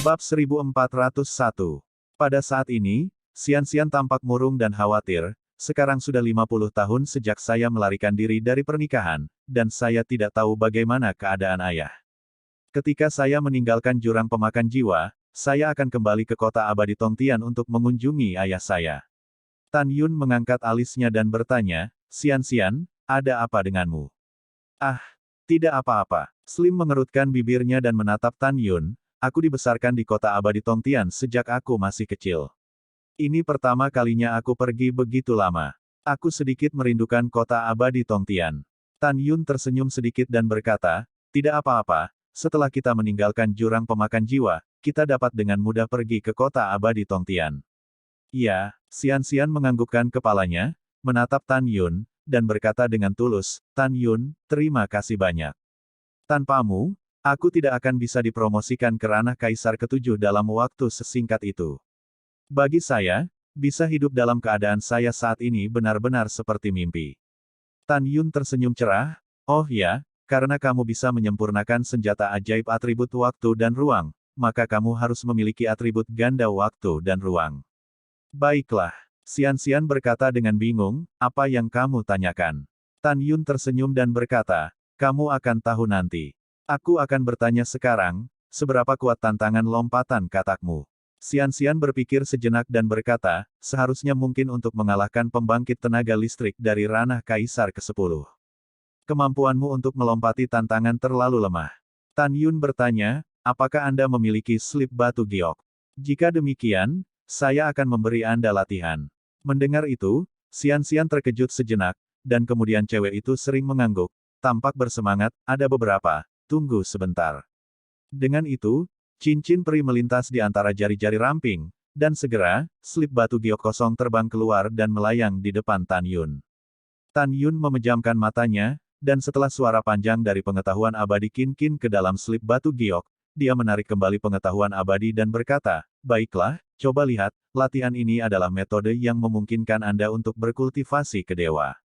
Bab 1401. Pada saat ini, Xian tampak murung dan khawatir. Sekarang sudah 50 tahun sejak saya melarikan diri dari pernikahan, dan saya tidak tahu bagaimana keadaan ayah. Ketika saya meninggalkan jurang pemakan jiwa, saya akan kembali ke kota abadi Tongtian untuk mengunjungi ayah saya. Tan Yun mengangkat alisnya dan bertanya, Xian, ada apa denganmu? Ah, tidak apa-apa. Slim mengerutkan bibirnya dan menatap Tan Yun. Aku dibesarkan di kota abadi Tongtian sejak aku masih kecil. Ini pertama kalinya aku pergi begitu lama. Aku sedikit merindukan kota abadi Tongtian. Tan Yun tersenyum sedikit dan berkata, tidak apa-apa, setelah kita meninggalkan jurang pemakan jiwa, kita dapat dengan mudah pergi ke kota abadi Tongtian. Iya, Xian menganggukkan kepalanya, menatap Tan Yun, dan berkata dengan tulus, Tan Yun, terima kasih banyak. Tanpamu, aku tidak akan bisa dipromosikan ke ranah Kaisar ke-7 dalam waktu sesingkat itu. Bagi saya, bisa hidup dalam keadaan saya saat ini benar-benar seperti mimpi. Tan Yun tersenyum cerah, oh ya, karena kamu bisa menyempurnakan senjata ajaib atribut waktu dan ruang, maka kamu harus memiliki atribut ganda waktu dan ruang. Baiklah, Xian berkata dengan bingung, apa yang kamu tanyakan? Tan Yun tersenyum dan berkata, kamu akan tahu nanti. Aku akan bertanya sekarang, seberapa kuat tantangan lompatan katakmu? Xian berpikir sejenak dan berkata, seharusnya mungkin untuk mengalahkan pembangkit tenaga listrik dari ranah Kaisar ke-10. Kemampuanmu untuk melompati tantangan terlalu lemah. Tan Yun bertanya, apakah Anda memiliki slip batu giok? Jika demikian, saya akan memberi Anda latihan. Mendengar itu, Xian terkejut sejenak, dan kemudian cewek itu sering mengangguk, tampak bersemangat, ada beberapa, tunggu sebentar. Dengan itu, cincin peri melintas di antara jari-jari ramping, dan segera, slip batu giok kosong terbang keluar dan melayang di depan Tan Yun. Tan Yun memejamkan matanya, dan setelah suara panjang dari pengetahuan abadi Qin ke dalam slip batu giok, dia menarik kembali pengetahuan abadi dan berkata, baiklah, coba lihat, latihan ini adalah metode yang memungkinkan Anda untuk berkultivasi ke dewa.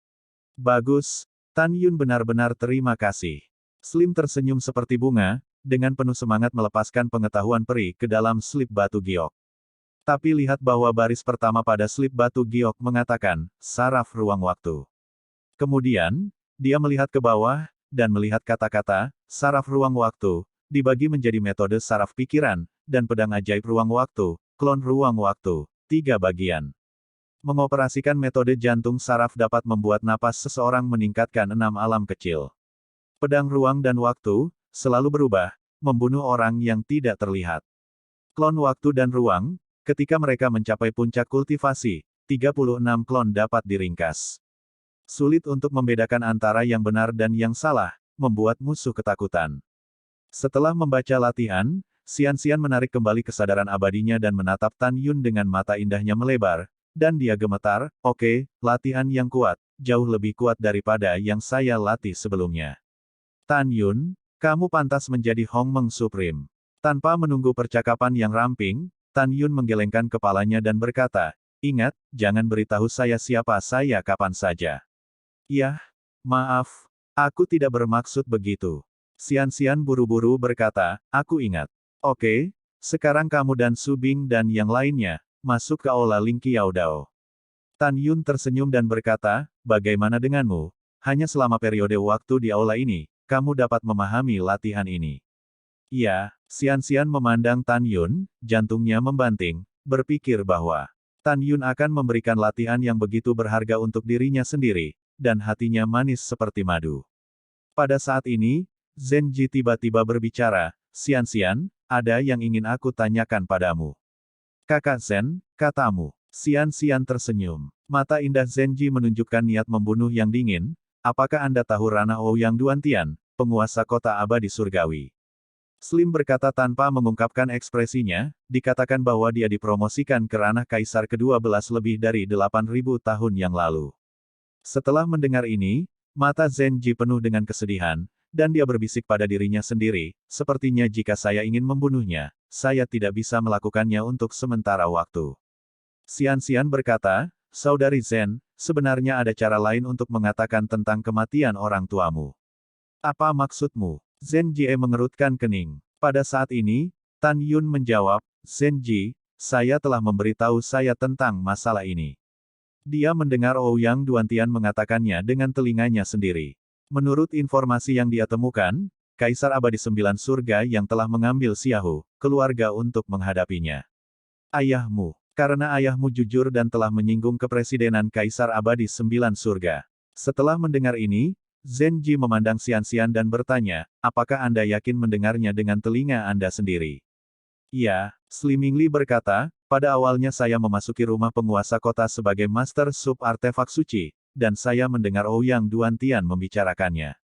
Bagus, Tan Yun benar-benar terima kasih. Slim tersenyum seperti bunga, dengan penuh semangat melepaskan pengetahuan peri ke dalam slip batu giok. Tapi lihat bahwa baris pertama pada slip batu giok mengatakan, saraf ruang waktu. Kemudian, dia melihat ke bawah, dan melihat kata-kata, saraf ruang waktu, dibagi menjadi metode saraf pikiran, dan pedang ajaib ruang waktu, klon ruang waktu, 3 bagian. Mengoperasikan metode jantung saraf dapat membuat napas seseorang meningkatkan 6 alam kecil. Pedang ruang dan waktu, selalu berubah, membunuh orang yang tidak terlihat. Klon waktu dan ruang, ketika mereka mencapai puncak kultivasi, 36 klon dapat diringkas. Sulit untuk membedakan antara yang benar dan yang salah, membuat musuh ketakutan. Setelah membaca latihan, Xian menarik kembali kesadaran abadinya dan menatap Tan Yun dengan mata indahnya melebar, dan dia gemetar, oke, latihan yang kuat, jauh lebih kuat daripada yang saya latih sebelumnya. Tan Yun, kamu pantas menjadi Hongmeng Supreme. Tanpa menunggu percakapan yang ramping, Tan Yun menggelengkan kepalanya dan berkata, ingat, jangan beritahu saya siapa saya kapan saja. Yah, maaf, aku tidak bermaksud begitu. Xian buru-buru berkata, aku ingat. Oke, sekarang kamu dan Su Bing dan yang lainnya, masuk ke aula Ling Qiaodao. Tan Yun tersenyum dan berkata, bagaimana denganmu? Hanya selama periode waktu di aula ini, kamu dapat memahami latihan ini. Ya, Xian memandang Tan Yun, jantungnya membanting, berpikir bahwa Tan Yun akan memberikan latihan yang begitu berharga untuk dirinya sendiri, dan hatinya manis seperti madu. Pada saat ini, Zenji tiba-tiba berbicara, Xian, ada yang ingin aku tanyakan padamu. Kakak Zen, katamu. Xian tersenyum. Mata indah Zenji menunjukkan niat membunuh yang dingin, apakah Anda tahu ranah Ouyang Duantian, penguasa kota abadi surgawi? Slim berkata tanpa mengungkapkan ekspresinya, dikatakan bahwa dia dipromosikan ke ranah Kaisar ke-12 lebih dari 8.000 tahun yang lalu. Setelah mendengar ini, mata Zenji penuh dengan kesedihan, dan dia berbisik pada dirinya sendiri, sepertinya jika saya ingin membunuhnya, saya tidak bisa melakukannya untuk sementara waktu. Xian berkata, saudari Zen, sebenarnya ada cara lain untuk mengatakan tentang kematian orang tuamu. Apa maksudmu? Zen Jie mengerutkan kening. Pada saat ini, Tan Yun menjawab, Zenji, saya telah memberitahu saya tentang masalah ini. Dia mendengar Ouyang Duantian mengatakannya dengan telinganya sendiri. Menurut informasi yang dia temukan, Kaisar Abadi Sembilan Surga yang telah mengambil Xiaohu, keluarga untuk menghadapinya. Ayahmu. Karena ayahmu jujur dan telah menyinggung kepresidenan Kaisar Abadi Sembilan Surga. Setelah mendengar ini, Zenji memandang Xianxian dan bertanya, apakah Anda yakin mendengarnya dengan telinga Anda sendiri? Ya, Slimingli berkata, pada awalnya saya memasuki rumah penguasa kota sebagai Master Sub Artefak Suci, dan saya mendengar Ouyang Duantian membicarakannya.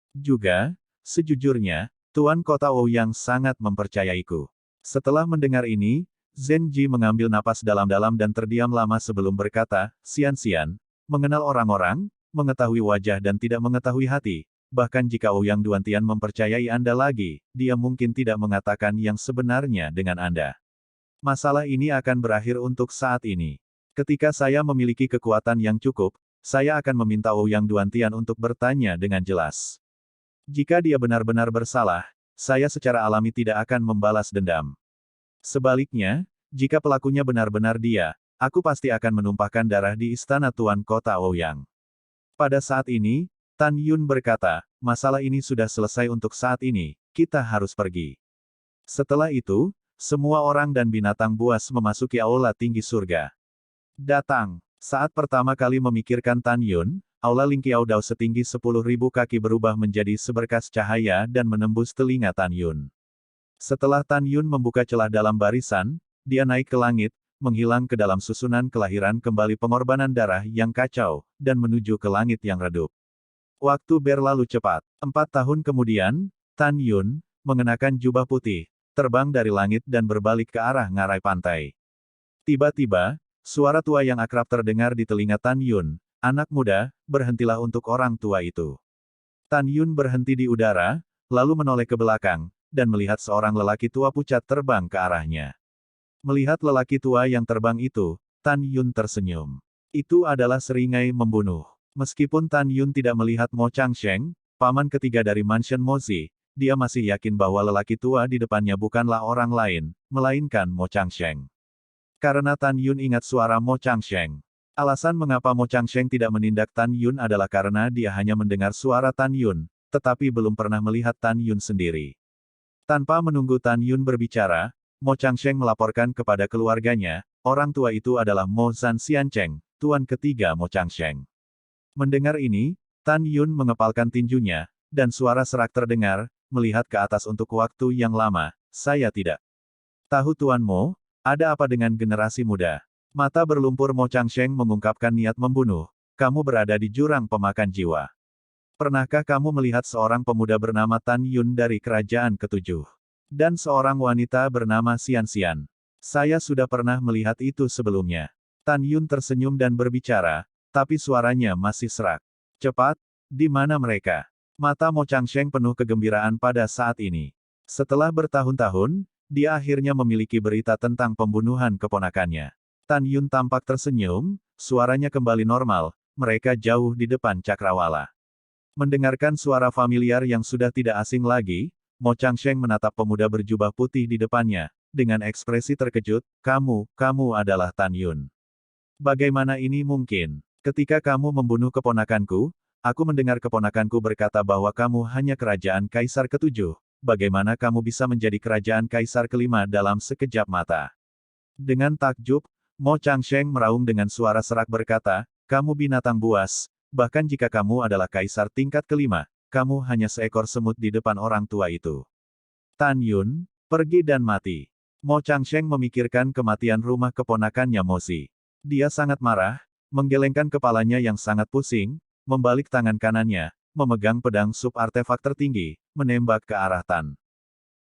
Juga, sejujurnya, Tuan Kota Ouyang sangat mempercayaiku. Setelah mendengar ini, Zenji mengambil napas dalam-dalam dan terdiam lama sebelum berkata, Xianxian, mengenal orang-orang, mengetahui wajah dan tidak mengetahui hati. Bahkan jika Ouyang Duantian mempercayai Anda lagi, dia mungkin tidak mengatakan yang sebenarnya dengan Anda. Masalah ini akan berakhir untuk saat ini. Ketika saya memiliki kekuatan yang cukup, saya akan meminta Ouyang Duantian untuk bertanya dengan jelas. Jika dia benar-benar bersalah, saya secara alami tidak akan membalas dendam. Sebaliknya, jika pelakunya benar-benar dia, aku pasti akan menumpahkan darah di istana Tuan Kota Ouyang. Pada saat ini, Tan Yun berkata, masalah ini sudah selesai untuk saat ini, kita harus pergi. Setelah itu, semua orang dan binatang buas memasuki aula tinggi surga. Datang. Saat pertama kali memikirkan Tan Yun, aula Lingqiao Dao setinggi 10.000 kaki berubah menjadi seberkas cahaya dan menembus telinga Tan Yun. Setelah Tan Yun membuka celah dalam barisan, dia naik ke langit, menghilang ke dalam susunan kelahiran kembali pengorbanan darah yang kacau, dan menuju ke langit yang redup. Waktu berlalu cepat. 4 tahun kemudian, Tan Yun, mengenakan jubah putih, terbang dari langit dan berbalik ke arah ngarai pantai. Tiba-tiba, suara tua yang akrab terdengar di telinga Tan Yun, anak muda, berhentilah untuk orang tua itu. Tan Yun berhenti di udara, lalu menoleh ke belakang, dan melihat seorang lelaki tua pucat terbang ke arahnya. Melihat lelaki tua yang terbang itu, Tan Yun tersenyum. Itu adalah seringai membunuh. Meskipun Tan Yun tidak melihat Mo Changsheng, paman ketiga dari Mansion Mozi, dia masih yakin bahwa lelaki tua di depannya bukanlah orang lain, melainkan Mo Changsheng. Karena Tan Yun ingat suara Mo Changsheng. Alasan mengapa Mo Changsheng tidak menindak Tan Yun adalah karena dia hanya mendengar suara Tan Yun, tetapi belum pernah melihat Tan Yun sendiri. Tanpa menunggu Tan Yun berbicara, Mo Changsheng melaporkan kepada keluarganya, orang tua itu adalah Mo Zhan Xiancheng, tuan ketiga Mo Changsheng. Mendengar ini, Tan Yun mengepalkan tinjunya, dan suara serak terdengar, melihat ke atas untuk waktu yang lama, saya tidak tahu Tuan Mo, ada apa dengan generasi muda? Mata berlumpur Mo Changsheng mengungkapkan niat membunuh, kamu berada di jurang pemakan jiwa. Pernahkah kamu melihat seorang pemuda bernama Tan Yun dari kerajaan ketujuh? Dan seorang wanita bernama Xianxian. Saya sudah pernah melihat itu sebelumnya. Tan Yun tersenyum dan berbicara, tapi suaranya masih serak. Cepat, di mana mereka? Mata Mo Changsheng penuh kegembiraan pada saat ini. Setelah bertahun-tahun, dia akhirnya memiliki berita tentang pembunuhan keponakannya. Tan Yun tampak tersenyum, suaranya kembali normal, mereka jauh di depan cakrawala. Mendengarkan suara familiar yang sudah tidak asing lagi, Mo Changsheng menatap pemuda berjubah putih di depannya, dengan ekspresi terkejut, kamu adalah Tan Yun. Bagaimana ini mungkin? Ketika kamu membunuh keponakanku, aku mendengar keponakanku berkata bahwa kamu hanya kerajaan Kaisar ketujuh, bagaimana kamu bisa menjadi kerajaan Kaisar kelima dalam sekejap mata? Dengan takjub, Mo Changsheng meraung dengan suara serak berkata, kamu binatang buas, bahkan jika kamu adalah Kaisar tingkat kelima, kamu hanya seekor semut di depan orang tua itu. Tan Yun, pergi dan mati. Mo Changsheng memikirkan kematian rumah keponakannya Mozi. Dia sangat marah, menggelengkan kepalanya yang sangat pusing, membalik tangan kanannya, memegang pedang sub artefak tertinggi, menembak ke arah Tan.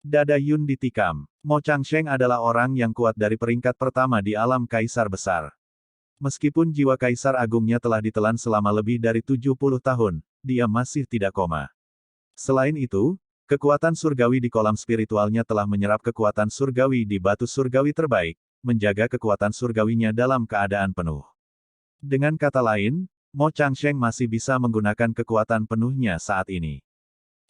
Dada Yun ditikam. Mo Changsheng adalah orang yang kuat dari peringkat pertama di alam Kaisar Besar. Meskipun jiwa Kaisar Agungnya telah ditelan selama lebih dari 70 tahun, dia masih tidak koma. Selain itu, kekuatan surgawi di kolam spiritualnya telah menyerap kekuatan surgawi di batu surgawi terbaik, menjaga kekuatan surgawinya dalam keadaan penuh. Dengan kata lain, Mo Changsheng masih bisa menggunakan kekuatan penuhnya saat ini.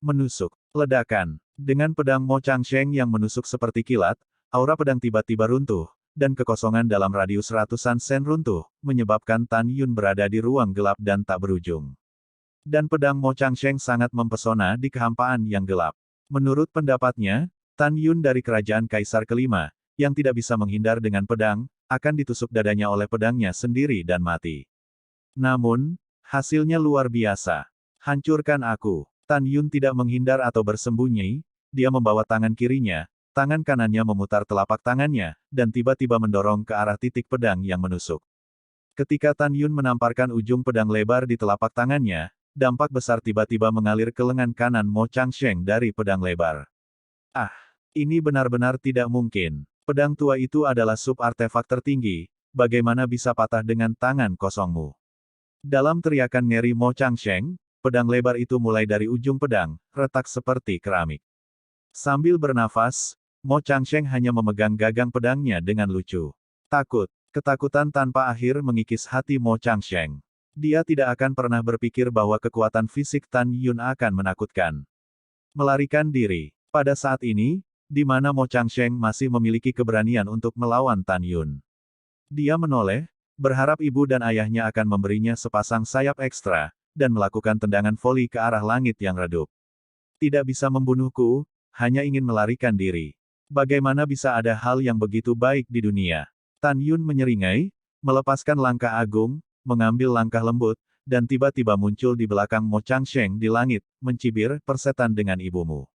Menusuk. Ledakan. Dengan pedang Mo Changsheng yang menusuk seperti kilat, aura pedang tiba-tiba runtuh, dan kekosongan dalam radius ratusan sen runtuh, menyebabkan Tan Yun berada di ruang gelap dan tak berujung. Dan pedang Mo Changsheng sangat mempesona di kehampaan yang gelap. Menurut pendapatnya, Tan Yun dari kerajaan Kaisar kelima, yang tidak bisa menghindar dengan pedang, akan ditusuk dadanya oleh pedangnya sendiri dan mati. Namun, hasilnya luar biasa. Hancurkan aku. Tan Yun tidak menghindar atau bersembunyi, dia membawa tangan kirinya, tangan kanannya memutar telapak tangannya, dan tiba-tiba mendorong ke arah titik pedang yang menusuk. Ketika Tan Yun menamparkan ujung pedang lebar di telapak tangannya, dampak besar tiba-tiba mengalir ke lengan kanan Mo Changsheng dari pedang lebar. Ah, ini benar-benar tidak mungkin. Pedang tua itu adalah sub-artefak tertinggi, bagaimana bisa patah dengan tangan kosongmu? Dalam teriakan ngeri Mo Changsheng, pedang lebar itu mulai dari ujung pedang, retak seperti keramik. Sambil bernafas, Mo Changsheng hanya memegang gagang pedangnya dengan lucu. Ketakutan tanpa akhir mengikis hati Mo Changsheng. Dia tidak akan pernah berpikir bahwa kekuatan fisik Tan Yun akan menakutkan. Melarikan diri. Pada saat ini, di mana Mo Changsheng masih memiliki keberanian untuk melawan Tan Yun. Dia menoleh, berharap ibu dan ayahnya akan memberinya sepasang sayap ekstra, dan melakukan tendangan voli ke arah langit yang redup. Tidak bisa membunuhku, hanya ingin melarikan diri. Bagaimana bisa ada hal yang begitu baik di dunia? Tan Yun menyeringai, melepaskan langkah agung, mengambil langkah lembut, dan tiba-tiba muncul di belakang Mo Changsheng di langit, mencibir, persetan dengan ibumu.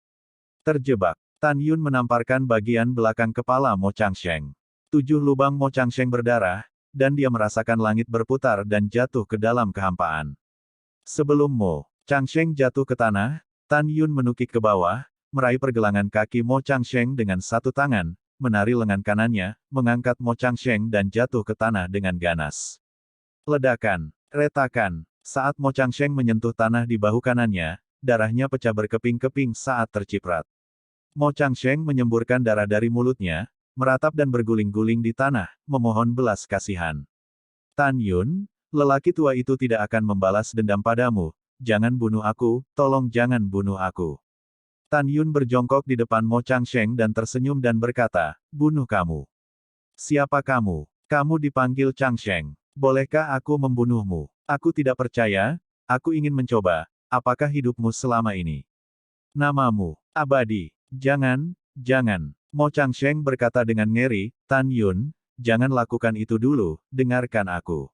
Terjebak. Tan Yun menamparkan bagian belakang kepala Mo Changsheng. 7 lubang Mo Changsheng berdarah, dan dia merasakan langit berputar dan jatuh ke dalam kehampaan. Sebelum Mo Changsheng jatuh ke tanah, Tan Yun menukik ke bawah, meraih pergelangan kaki Mo Changsheng dengan satu tangan, menari lengan kanannya, mengangkat Mo Changsheng dan jatuh ke tanah dengan ganas. Ledakan, retakan. Saat Mo Changsheng menyentuh tanah di bahu kanannya, darahnya pecah berkeping-keping saat terciprat. Mo Changsheng menyemburkan darah dari mulutnya, meratap dan berguling-guling di tanah, memohon belas kasihan. Tan Yun, lelaki tua itu tidak akan membalas dendam padamu, jangan bunuh aku, tolong jangan bunuh aku. Tan Yun berjongkok di depan Mo Changsheng dan tersenyum dan berkata, bunuh kamu. Siapa kamu? Kamu dipanggil Changsheng. Bolehkah aku membunuhmu? Aku tidak percaya, aku ingin mencoba, apakah hidupmu selama ini? Namamu, abadi. Jangan, jangan. Mo Changsheng berkata dengan ngeri, Tan Yun, jangan lakukan itu dulu, dengarkan aku.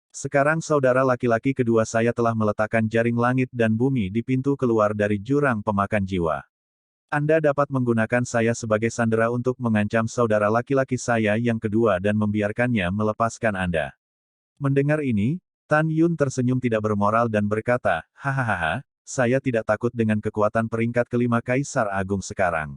Sekarang saudara laki-laki kedua saya telah meletakkan jaring langit dan bumi di pintu keluar dari jurang pemakan jiwa. Anda dapat menggunakan saya sebagai sandera untuk mengancam saudara laki-laki saya yang kedua dan membiarkannya melepaskan Anda. Mendengar ini, Tan Yun tersenyum tidak bermoral dan berkata, hahaha, saya tidak takut dengan kekuatan peringkat kelima Kaisar Agung sekarang.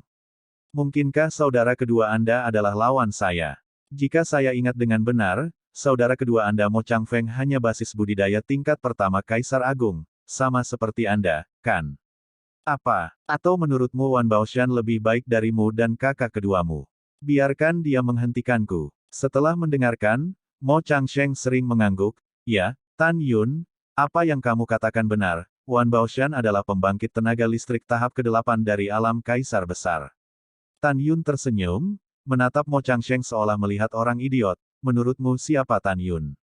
Mungkinkah saudara kedua Anda adalah lawan saya? Jika saya ingat dengan benar, saudara kedua Anda Mo Changfeng hanya basis budidaya tingkat pertama Kaisar Agung, sama seperti Anda, kan? Apa? Atau menurutmu Wan Baoshan lebih baik darimu dan kakak keduamu? Biarkan dia menghentikanku. Setelah mendengarkan, Mo Changsheng sering mengangguk, ya, Tan Yun, apa yang kamu katakan benar, Wan Baoshan adalah pembangkit tenaga listrik tahap ke-8 dari alam Kaisar Besar. Tan Yun tersenyum, menatap Mo Changsheng seolah melihat orang idiot, menurutmu siapa Tan Yun?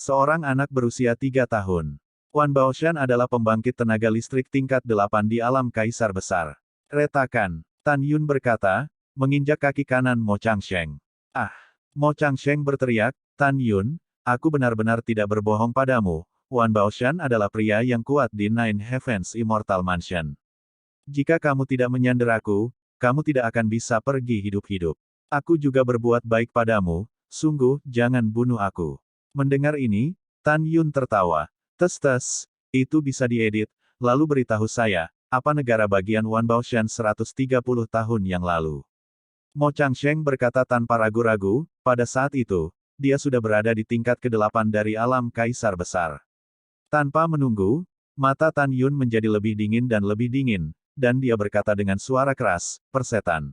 Seorang anak berusia 3 tahun. Wan Baoshan adalah pembangkit tenaga listrik tingkat 8 di alam Kaisar Besar. Retakan, Tan Yun berkata, menginjak kaki kanan Mo Changsheng. Ah! Mo Changsheng berteriak, Tan Yun, aku benar-benar tidak berbohong padamu, Wan Baoshan adalah pria yang kuat di Nine Heavens Immortal Mansion. Jika kamu tidak menyanderaku, kamu tidak akan bisa pergi hidup-hidup. Aku juga berbuat baik padamu, sungguh, jangan bunuh aku. Mendengar ini, Tan Yun tertawa. Tes-tes, itu bisa diedit, lalu beritahu saya, apa negara bagian Wan Baoshan 130 tahun yang lalu. Mo Changsheng berkata tanpa ragu-ragu, pada saat itu, dia sudah berada di tingkat ke-8 dari alam Kaisar Besar. Tanpa menunggu, mata Tan Yun menjadi lebih dingin, dan dia berkata dengan suara keras, persetan.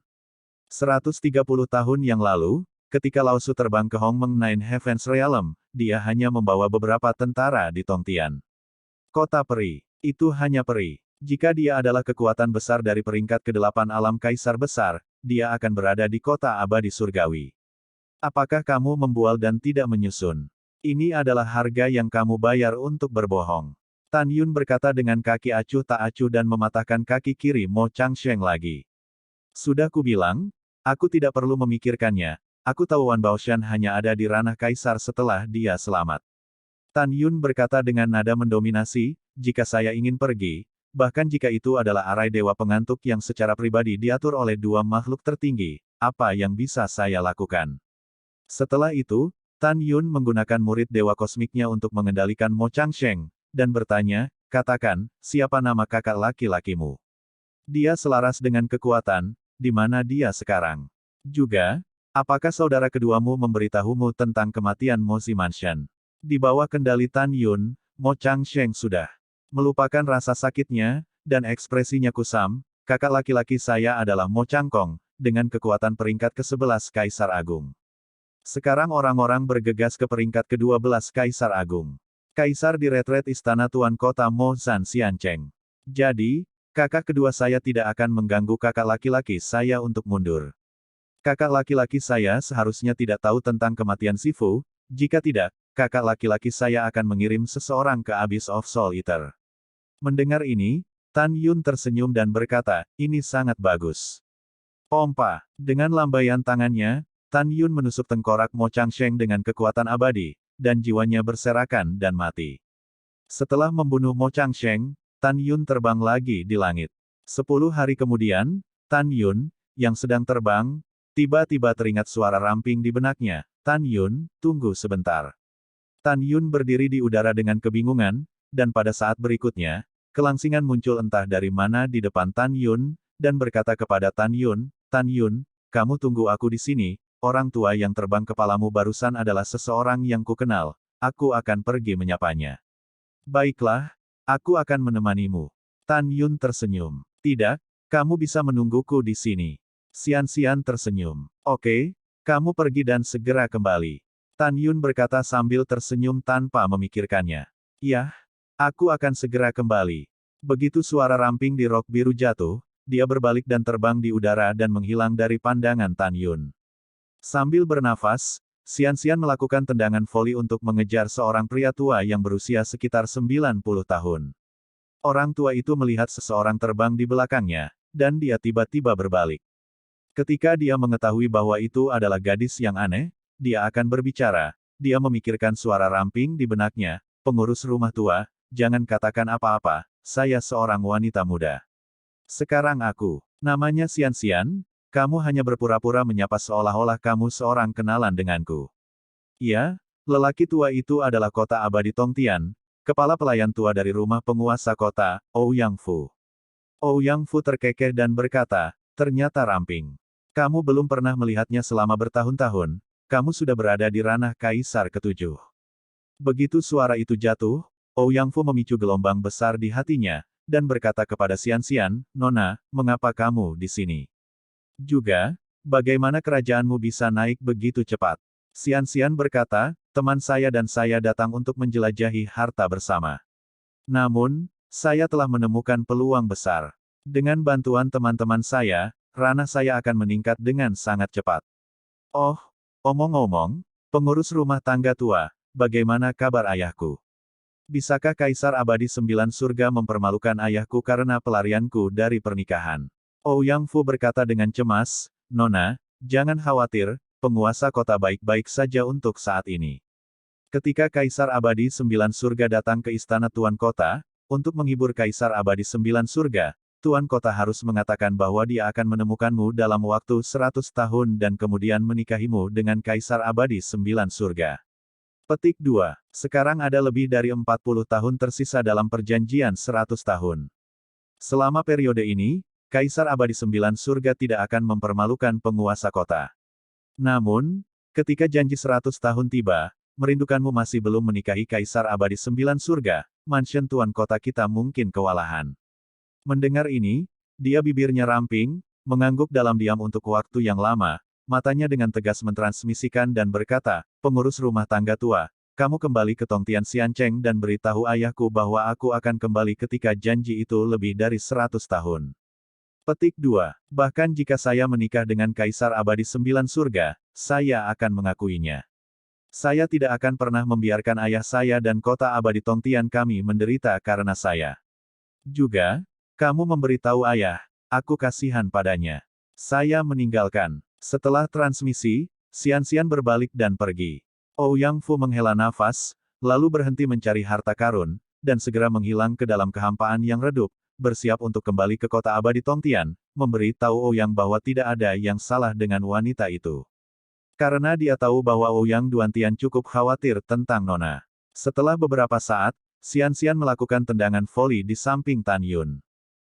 130 tahun yang lalu, ketika Lao Su terbang ke Hongmeng Nine Heavens Realm, dia hanya membawa beberapa tentara di Tongtian. Kota peri. Itu hanya peri. Jika dia adalah kekuatan besar dari peringkat ke-8 alam kaisar besar, dia akan berada di kota abadi surgawi. Apakah kamu membual dan tidak menyusun? Ini adalah harga yang kamu bayar untuk berbohong. Tan Yun berkata dengan kaki acuh tak acuh dan mematahkan kaki kiri Mo Changsheng lagi. Sudah kubilang, aku tidak perlu memikirkannya. Aku tahu Wan Baoshan hanya ada di ranah kaisar setelah dia selamat. Tan Yun berkata dengan nada mendominasi, jika saya ingin pergi, bahkan jika itu adalah arai dewa pengantuk yang secara pribadi diatur oleh dua makhluk tertinggi, apa yang bisa saya lakukan? Setelah itu, Tan Yun menggunakan murid dewa kosmiknya untuk mengendalikan Mo Changsheng, dan bertanya, katakan, siapa nama kakak laki-lakimu? Dia selaras dengan kekuatan, di mana dia sekarang? Juga, apakah saudara keduamu memberitahumu tentang kematian Mo Zimanshan? Di bawah kendali Tan Yun, Mo Changsheng sudah melupakan rasa sakitnya, dan ekspresinya kusam, kakak laki-laki saya adalah Mo Changkong, dengan kekuatan peringkat ke-11 Kaisar Agung. Sekarang orang-orang bergegas ke peringkat ke-12 Kaisar Agung. Kaisar di retret istana Tuan Kota Mo Zan Xiancheng. Jadi, kakak kedua saya tidak akan mengganggu kakak laki-laki saya untuk mundur. Kakak laki-laki saya seharusnya tidak tahu tentang kematian Sifu, jika tidak, kakak laki-laki saya akan mengirim seseorang ke Abyss of Soul Eater. Mendengar ini, Tan Yun tersenyum dan berkata, ini sangat bagus. Pompa. Dengan lambaian tangannya, Tan Yun menusuk tengkorak Mo Changsheng dengan kekuatan abadi, dan jiwanya berserakan dan mati. Setelah membunuh Mo Changsheng, Tan Yun terbang lagi di langit. 10 hari kemudian, Tan Yun, yang sedang terbang, tiba-tiba teringat suara ramping di benaknya. Tan Yun, tunggu sebentar. Tan Yun berdiri di udara dengan kebingungan, dan pada saat berikutnya, kelangsingan muncul entah dari mana di depan Tan Yun, dan berkata kepada Tan Yun, kamu tunggu aku di sini, orang tua yang terbang kepalamu barusan adalah seseorang yang kukenal, aku akan pergi menyapanya. Baiklah, aku akan menemanimu. Tan Yun tersenyum. Tidak, kamu bisa menungguku di sini. Xian tersenyum. Oke, kamu pergi dan segera kembali. Tan Yun berkata sambil tersenyum tanpa memikirkannya. Yah, aku akan segera kembali. Begitu suara ramping di rok biru jatuh, dia berbalik dan terbang di udara dan menghilang dari pandangan Tan Yun. Sambil bernafas, Xian melakukan tendangan voli untuk mengejar seorang pria tua yang berusia sekitar 90 tahun. Orang tua itu melihat seseorang terbang di belakangnya, dan dia tiba-tiba berbalik. Ketika dia mengetahui bahwa itu adalah gadis yang aneh, dia akan berbicara. Dia memikirkan suara ramping di benaknya, pengurus rumah tua, jangan katakan apa-apa, saya seorang wanita muda. Sekarang aku, namanya Xian, kamu hanya berpura-pura menyapa seolah-olah kamu seorang kenalan denganku. Ya, lelaki tua itu adalah kota abadi Tongtian, kepala pelayan tua dari rumah penguasa kota, Ouyang Fu. Ouyang Fu terkekeh dan berkata, ternyata ramping. Kamu belum pernah melihatnya selama bertahun-tahun, kamu sudah berada di ranah Kaisar ke-7. Begitu suara itu jatuh, Ouyang Fu memicu gelombang besar di hatinya, dan berkata kepada Xian, Nona, mengapa kamu di sini? Juga, bagaimana kerajaanmu bisa naik begitu cepat? Xian berkata, teman saya dan saya datang untuk menjelajahi harta bersama. Namun, saya telah menemukan peluang besar. Dengan bantuan teman-teman saya, ranah saya akan meningkat dengan sangat cepat. Oh, omong-omong, pengurus rumah tangga tua, bagaimana kabar ayahku? Bisakah Kaisar Abadi 9 Surga mempermalukan ayahku karena pelarianku dari pernikahan? Ouyang Fu berkata dengan cemas, Nona, jangan khawatir, penguasa kota baik-baik saja untuk saat ini. Ketika Kaisar Abadi 9 Surga datang ke istana Tuan Kota, untuk menghibur Kaisar Abadi 9 Surga, Tuan Kota harus mengatakan bahwa dia akan menemukanmu dalam waktu 100 tahun dan kemudian menikahimu dengan Kaisar Abadi 9 Surga. Petik 2. Sekarang ada lebih dari 40 tahun tersisa dalam perjanjian 100 tahun. Selama periode ini, Kaisar Abadi 9 Surga tidak akan mempermalukan penguasa kota. Namun, ketika janji 100 tahun tiba, merindukanmu masih belum menikahi Kaisar Abadi 9 Surga, mansion Tuan Kota kita mungkin kewalahan. Mendengar ini, dia bibirnya ramping, mengangguk dalam diam untuk waktu yang lama, matanya dengan tegas mentransmisikan dan berkata, pengurus rumah tangga tua, kamu kembali ke Tongtian Xiancheng dan beritahu ayahku bahwa aku akan kembali ketika janji itu lebih dari 100 tahun. Petik 2. Bahkan jika saya menikah dengan Kaisar Abadi Sembilan Surga, saya akan mengakuinya. Saya tidak akan pernah membiarkan ayah saya dan kota abadi Tongtian kami menderita karena saya. Juga, kamu memberitahu ayah, aku kasihan padanya. Saya meninggalkan. Setelah transmisi, Xianxian berbalik dan pergi. Ouyang Fu menghela nafas, lalu berhenti mencari harta karun, dan segera menghilang ke dalam kehampaan yang redup, bersiap untuk kembali ke kota abadi Tongtian, memberi tahu Ouyang bahwa tidak ada yang salah dengan wanita itu. Karena dia tahu bahwa Ouyang Duantian cukup khawatir tentang Nona. Setelah beberapa saat, Xianxian melakukan tendangan voli di samping Tan Yun.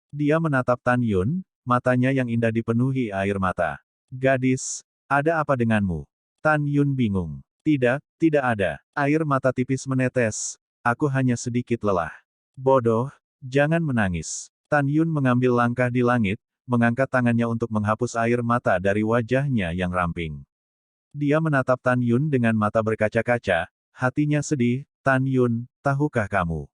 Dia menatap Tan Yun, matanya yang indah dipenuhi air mata. Gadis, ada apa denganmu? Tan Yun bingung. Tidak, tidak ada. Air mata tipis menetes. Aku hanya sedikit lelah. Bodoh, jangan menangis. Tan Yun mengambil langkah di langit, mengangkat tangannya untuk menghapus air mata dari wajahnya yang ramping. Dia menatap Tan Yun dengan mata berkaca-kaca, hatinya sedih. Tan Yun, tahukah kamu?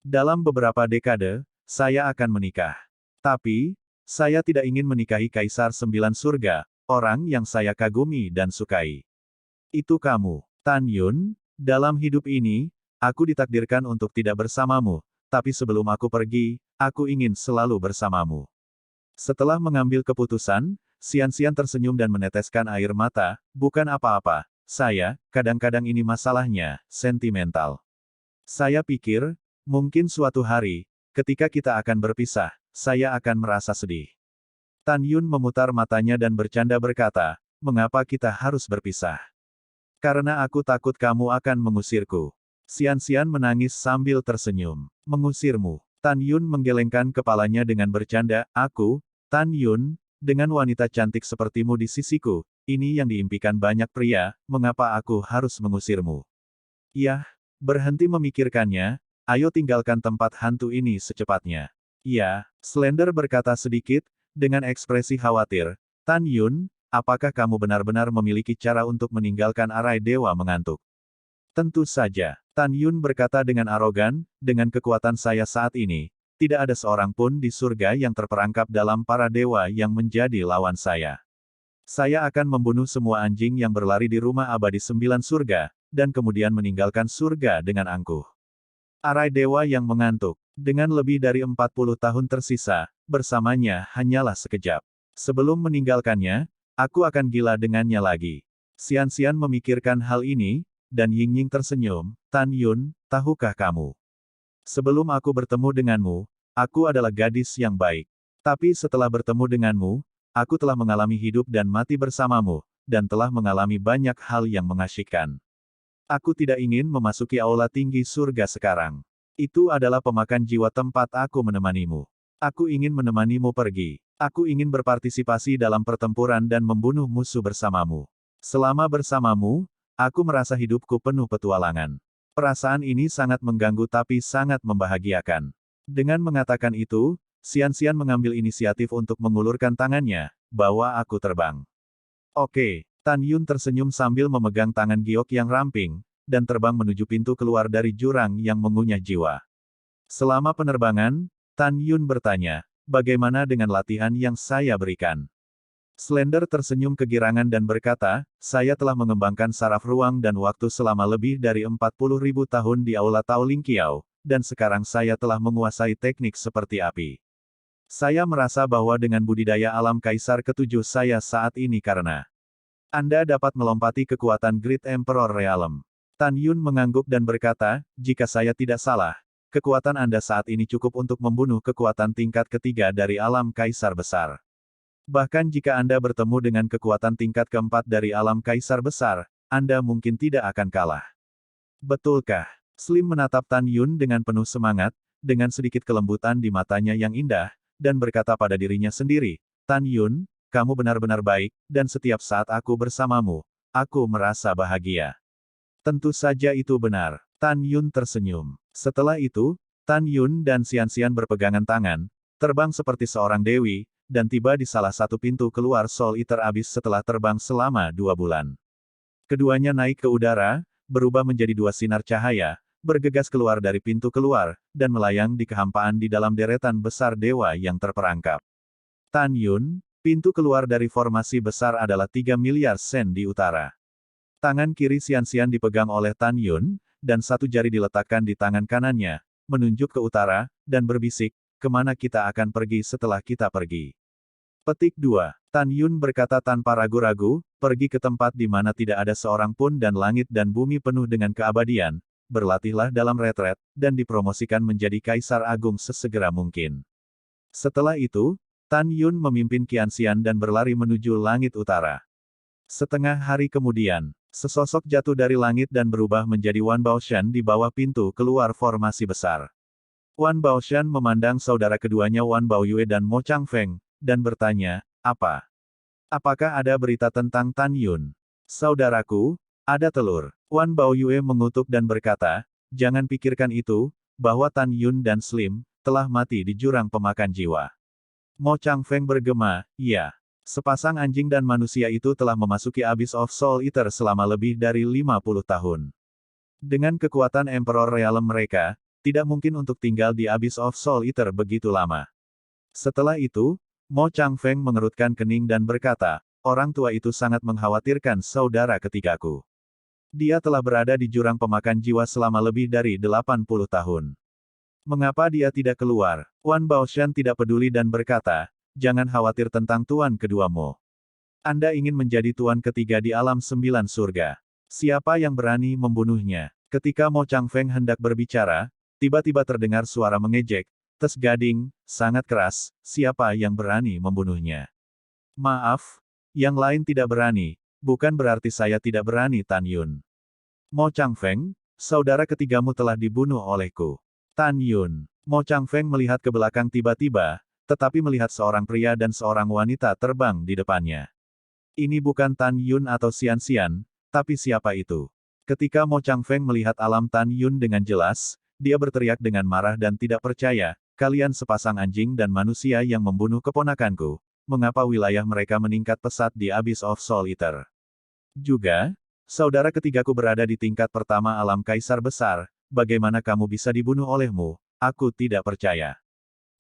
Dalam beberapa dekade, saya akan menikah. Tapi, saya tidak ingin menikahi Kaisar Sembilan Surga, orang yang saya kagumi dan sukai. Itu kamu, Tan Yun. Dalam hidup ini, aku ditakdirkan untuk tidak bersamamu, tapi sebelum aku pergi, aku ingin selalu bersamamu. Setelah mengambil keputusan, Xianxian tersenyum dan meneteskan air mata, bukan apa-apa, saya, kadang-kadang ini masalahnya, sentimental. Saya pikir, mungkin suatu hari, ketika kita akan berpisah, saya akan merasa sedih. Tan Yun memutar matanya dan bercanda berkata, mengapa kita harus berpisah? Karena aku takut kamu akan mengusirku. Xianxian menangis sambil tersenyum. Mengusirmu. Tan Yun menggelengkan kepalanya dengan bercanda, aku, Tan Yun, dengan wanita cantik sepertimu di sisiku, ini yang diimpikan banyak pria, mengapa aku harus mengusirmu? Yah, berhenti memikirkannya, ayo tinggalkan tempat hantu ini secepatnya. Ya, Slender berkata sedikit, dengan ekspresi khawatir, Tan Yun, apakah kamu benar-benar memiliki cara untuk meninggalkan arai dewa mengantuk? Tentu saja, Tan Yun berkata dengan arogan, dengan kekuatan saya saat ini, tidak ada seorang pun di surga yang terperangkap dalam para dewa yang menjadi lawan saya. Saya akan membunuh semua anjing yang berlari di rumah abadi Sembilan Surga, dan kemudian meninggalkan surga dengan angkuh. Arai dewa yang mengantuk, dengan lebih dari 40 tahun tersisa, bersamanya hanyalah sekejap. Sebelum meninggalkannya, aku akan gila dengannya lagi. Xianxian memikirkan hal ini, dan Yingying tersenyum, Tan Yun, tahukah kamu? Sebelum aku bertemu denganmu, aku adalah gadis yang baik. Tapi setelah bertemu denganmu, aku telah mengalami hidup dan mati bersamamu, dan telah mengalami banyak hal yang mengasyikkan. Aku tidak ingin memasuki aula tinggi surga sekarang. Itu adalah pemakan jiwa tempat aku menemanimu. Aku ingin menemanimu pergi. Aku ingin berpartisipasi dalam pertempuran dan membunuh musuh bersamamu. Selama bersamamu, aku merasa hidupku penuh petualangan. Perasaan ini sangat mengganggu tapi sangat membahagiakan. Dengan mengatakan itu, Xianxian mengambil inisiatif untuk mengulurkan tangannya, bawa aku terbang. Oke, Tan Yun tersenyum sambil memegang tangan Giok yang ramping, dan terbang menuju pintu keluar dari jurang yang mengunyah jiwa. Selama penerbangan, Tan Yun bertanya, bagaimana dengan latihan yang saya berikan? Slender tersenyum kegirangan dan berkata, saya telah mengembangkan saraf ruang dan waktu selama lebih dari 40.000 tahun di Aula Tao Ling Qiao, dan sekarang saya telah menguasai teknik seperti api. Saya merasa bahwa dengan budidaya alam Kaisar ketujuh saya saat ini karena Anda dapat melompati kekuatan Great Emperor Realm. Tan Yun mengangguk dan berkata, jika saya tidak salah, kekuatan Anda saat ini cukup untuk membunuh kekuatan tingkat ketiga dari alam Kaisar Besar. Bahkan jika Anda bertemu dengan kekuatan tingkat keempat dari alam Kaisar Besar, Anda mungkin tidak akan kalah. Betulkah? Slim menatap Tan Yun dengan penuh semangat, dengan sedikit kelembutan di matanya yang indah, dan berkata pada dirinya sendiri, Tan Yun, kamu benar-benar baik, dan setiap saat aku bersamamu, aku merasa bahagia. Tentu saja itu benar. Tan Yun tersenyum. Setelah itu, Tan Yun dan Xianxian berpegangan tangan, terbang seperti seorang dewi, dan tiba di salah satu pintu keluar Soul Eater Abyss setelah terbang selama 2 bulan. Keduanya naik ke udara, berubah menjadi dua sinar cahaya, bergegas keluar dari pintu keluar, dan melayang di kehampaan di dalam deretan besar dewa yang terperangkap. Tan Yun, pintu keluar dari formasi besar adalah 3 miliar sen di utara. Tangan kiri Xian dipegang oleh Tan Yun, dan satu jari diletakkan di tangan kanannya, menunjuk ke utara, dan berbisik, kemana kita akan pergi setelah kita pergi. Petik 2. Tan Yun berkata tanpa ragu-ragu, pergi ke tempat di mana tidak ada seorang pun dan langit dan bumi penuh dengan keabadian, berlatihlah dalam retret, dan dipromosikan menjadi Kaisar Agung sesegera mungkin. Setelah itu, Tan Yun memimpin Qianxian dan berlari menuju langit utara. Setengah hari kemudian, sesosok jatuh dari langit dan berubah menjadi Wan Baoshan di bawah pintu keluar formasi besar. Wan Baoshan memandang saudara keduanya Wan Baoyue dan Mo Changfeng, dan bertanya, apa? Apakah ada berita tentang Tan Yun? Saudaraku, ada telur. Wan Baoyue mengutuk dan berkata, jangan pikirkan itu, bahwa Tan Yun dan Slim, telah mati di jurang pemakan jiwa. Mo Changfeng bergema, ya. Sepasang anjing dan manusia itu telah memasuki Abyss of Soul Eater selama lebih dari 50 tahun. Dengan kekuatan Emperor Realm mereka, tidak mungkin untuk tinggal di Abyss of Soul Eater begitu lama. Setelah itu, Mo Changfeng mengerutkan kening dan berkata, orang tua itu sangat mengkhawatirkan saudara ketigaku. Dia telah berada di jurang pemakan jiwa selama lebih dari 80 tahun. Mengapa dia tidak keluar? Wan Baoshan tidak peduli dan berkata, jangan khawatir tentang tuan keduamu. Anda ingin menjadi tuan ketiga di alam 9 surga. Siapa yang berani membunuhnya? Ketika Mo Changfeng hendak berbicara, tiba-tiba terdengar suara mengejek, tes gading, sangat keras, siapa yang berani membunuhnya? Maaf, yang lain tidak berani, bukan berarti saya tidak berani Tan Yun. Mo Changfeng, saudara ketigamu telah dibunuh olehku. Tan Yun. Mo Changfeng melihat ke belakang tiba-tiba, tetapi melihat seorang pria dan seorang wanita terbang di depannya. Ini bukan Tan Yun atau Xian, tapi siapa itu? Ketika Mo Changfeng melihat alam Tan Yun dengan jelas, dia berteriak dengan marah dan tidak percaya, kalian sepasang anjing dan manusia yang membunuh keponakanku, mengapa wilayah mereka meningkat pesat di Abyss of Soul Eater? Juga, saudara ketigaku berada di tingkat pertama alam Kaisar Besar, bagaimana kamu bisa dibunuh olehmu? Aku tidak percaya.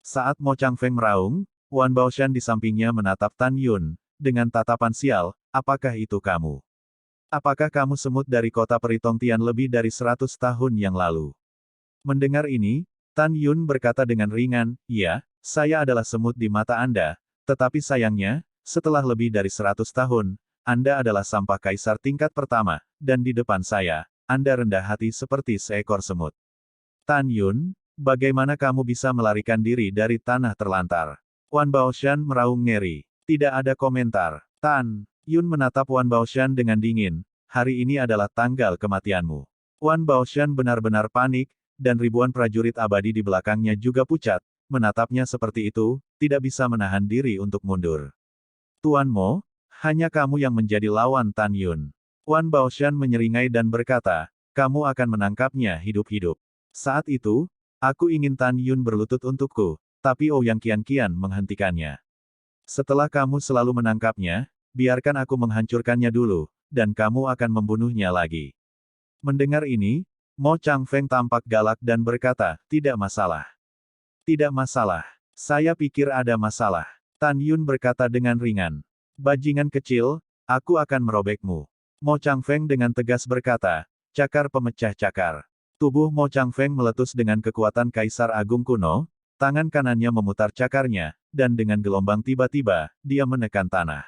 Saat Mo Changfeng meraung, Wan Baoshan di sampingnya menatap Tan Yun, dengan tatapan sial, apakah itu kamu? Apakah kamu semut dari kota Peritong Tian lebih dari 100 tahun yang lalu? Mendengar ini, Tan Yun berkata dengan ringan, ya, saya adalah semut di mata Anda, tetapi sayangnya, setelah lebih dari 100 tahun, Anda adalah sampah kaisar tingkat pertama, dan di depan saya, Anda rendah hati seperti seekor semut. Tan Yun, bagaimana kamu bisa melarikan diri dari tanah terlantar? Wan Baoshan meraung ngeri. Tidak ada komentar. Tan Yun menatap Wan Baoshan dengan dingin. Hari ini adalah tanggal kematianmu. Wan Baoshan benar-benar panik, dan ribuan prajurit abadi di belakangnya juga pucat, menatapnya seperti itu, tidak bisa menahan diri untuk mundur. Tuan Mo, hanya kamu yang menjadi lawan Tan Yun. Wan Baoshan menyeringai dan berkata, kamu akan menangkapnya hidup-hidup. Saat itu, aku ingin Tan Yun berlutut untukku, tapi Ouyang Qian menghentikannya. Setelah kamu selalu menangkapnya, biarkan aku menghancurkannya dulu, dan kamu akan membunuhnya lagi. Mendengar ini, Mo Changfeng tampak galak dan berkata, tidak masalah. Tidak masalah. Saya pikir ada masalah. Tan Yun berkata dengan ringan. Bajingan kecil, aku akan merobekmu. Mo Changfeng dengan tegas berkata, cakar pemecah cakar. Tubuh Mo Changfeng meletus dengan kekuatan Kaisar Agung kuno, tangan kanannya memutar cakarnya, dan dengan gelombang tiba-tiba, dia menekan tanah.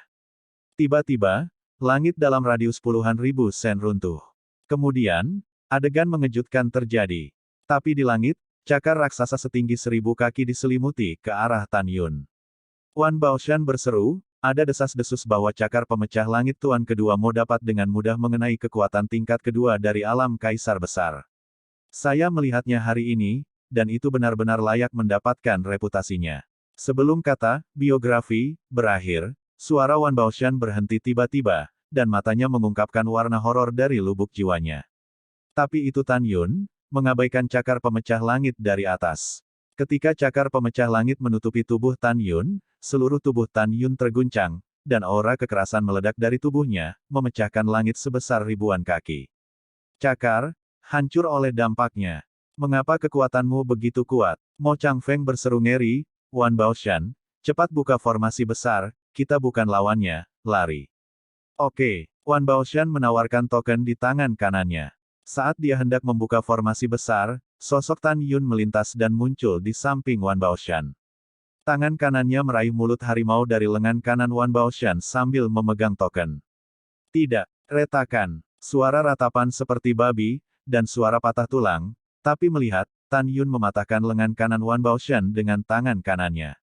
Tiba-tiba, langit dalam radius puluhan ribu sen runtuh. Kemudian, adegan mengejutkan terjadi. Tapi di langit, cakar raksasa setinggi 1000 kaki diselimuti ke arah Tan Yun. Wan Baoshan berseru, ada desas-desus bahwa cakar pemecah langit Tuan kedua Mo dapat dengan mudah mengenai kekuatan tingkat kedua dari alam Kaisar Besar. Saya melihatnya hari ini, dan itu benar-benar layak mendapatkan reputasinya. Sebelum kata, biografi, berakhir, suara Wan Baoshan berhenti tiba-tiba, dan matanya mengungkapkan warna horor dari lubuk jiwanya. Tapi itu Tan Yun, mengabaikan cakar pemecah langit dari atas. Ketika cakar pemecah langit menutupi tubuh Tan Yun, seluruh tubuh Tan Yun terguncang, dan aura kekerasan meledak dari tubuhnya, memecahkan langit sebesar ribuan kaki. Cakar, hancur oleh dampaknya. Mengapa kekuatanmu begitu kuat? Mo Changfeng berseru ngeri, Wan Baoshan, cepat buka formasi besar, kita bukan lawannya, lari. Oke, Wan Baoshan menawarkan token di tangan kanannya. Saat dia hendak membuka formasi besar, sosok Tan Yun melintas dan muncul di samping Wan Baoshan. Tangan kanannya meraih mulut harimau dari lengan kanan Wan Baoshan sambil memegang token. Tidak, retakan, suara ratapan seperti babi, dan suara patah tulang, tapi melihat, Tan Yun mematahkan lengan kanan Wan Baoshan dengan tangan kanannya.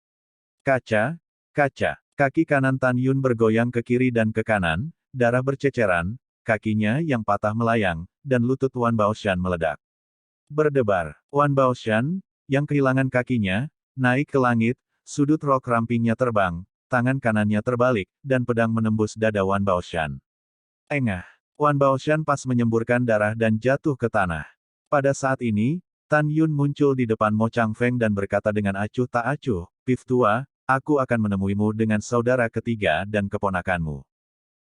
Kaca, kaca, kaki kanan Tan Yun bergoyang ke kiri dan ke kanan, darah berceceran, kakinya yang patah melayang, dan lutut Wan Baoshan meledak. Berdebar, Wan Baoshan, yang kehilangan kakinya, naik ke langit, sudut rok rampingnya terbang, tangan kanannya terbalik, dan pedang menembus dada Wan Baoshan. Engah, Wan Baoshan pas menyemburkan darah dan jatuh ke tanah. Pada saat ini, Tan Yun muncul di depan Mo Changfeng dan berkata dengan acuh tak acuh, Pif tua, aku akan menemuimu dengan saudara ketiga dan keponakanmu.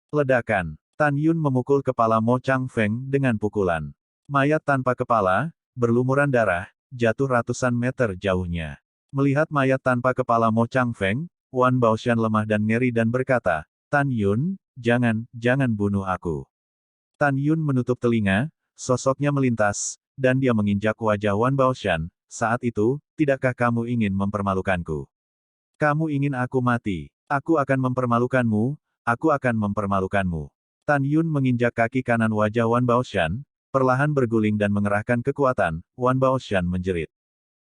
Ledakan, Tan Yun memukul kepala Mo Changfeng dengan pukulan. Mayat tanpa kepala, berlumuran darah, jatuh ratusan meter jauhnya. Melihat mayat tanpa kepala Mo Changfeng, Wan Baoshan lemah dan ngeri dan berkata, Tan Yun, jangan bunuh aku. Tan Yun menutup telinga, sosoknya melintas, dan dia menginjak wajah Wan Baoshan. Saat itu, tidakkah kamu ingin mempermalukanku? Kamu ingin aku mati? Aku akan mempermalukanmu, aku akan mempermalukanmu. Tan Yun menginjak kaki kanan wajah Wan Baoshan, perlahan berguling dan mengerahkan kekuatan, Wan Baoshan menjerit.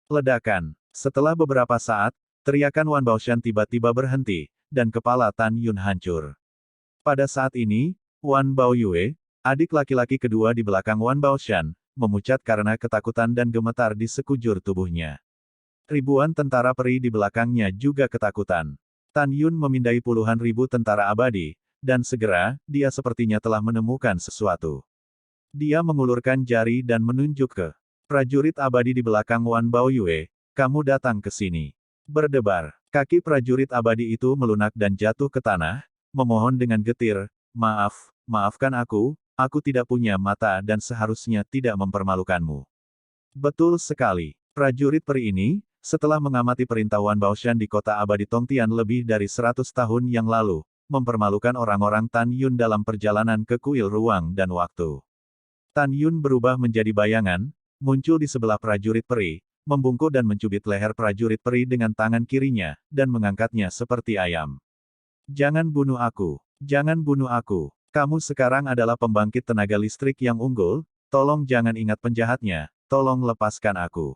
Ledakan. Setelah beberapa saat, teriakan Wan Baoshan tiba-tiba berhenti, dan kepala Tan Yun hancur. Pada saat ini, Wan Baoyue, adik laki-laki kedua di belakang Wan Baoshan, memucat karena ketakutan dan gemetar di sekujur tubuhnya. Ribuan tentara peri di belakangnya juga ketakutan. Tan Yun memindai puluhan ribu tentara abadi, dan segera, dia sepertinya telah menemukan sesuatu. Dia mengulurkan jari dan menunjuk ke prajurit abadi di belakang Wan Baoyue, kamu datang ke sini. Berdebar, kaki prajurit abadi itu melunak dan jatuh ke tanah, memohon dengan getir, maafkan aku tidak punya mata dan seharusnya tidak mempermalukanmu. Betul sekali, prajurit peri ini, setelah mengamati perintah Wan Baoshan di kota abadi Tongtian lebih dari 100 tahun yang lalu, mempermalukan orang-orang Tan Yun dalam perjalanan ke kuil ruang dan waktu. Tan Yun berubah menjadi bayangan, muncul di sebelah prajurit peri, membungkuk dan mencubit leher prajurit peri dengan tangan kirinya, dan mengangkatnya seperti ayam. Jangan bunuh aku. Jangan bunuh aku. Kamu sekarang adalah pembangkit tenaga listrik yang unggul, tolong jangan ingat penjahatnya, tolong lepaskan aku.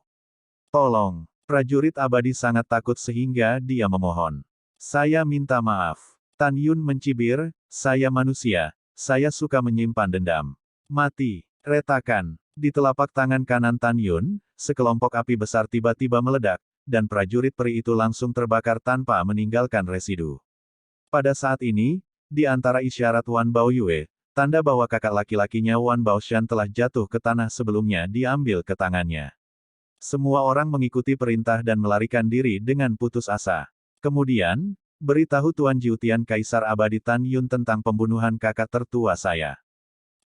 Tolong. Prajurit abadi sangat takut sehingga dia memohon. Saya minta maaf. Tan Yun mencibir, saya manusia, saya suka menyimpan dendam. Mati. Retakan. Di telapak tangan kanan Tan Yun, sekelompok api besar tiba-tiba meledak, dan prajurit peri itu langsung terbakar tanpa meninggalkan residu. Pada saat ini, di antara isyarat Wan Baoyue, tanda bahwa kakak laki-lakinya Wan Baoshan telah jatuh ke tanah sebelumnya diambil ke tangannya. Semua orang mengikuti perintah dan melarikan diri dengan putus asa. Kemudian, beritahu Tuan Jiutian Kaisar Abadi Tan Yun tentang pembunuhan kakak tertua saya.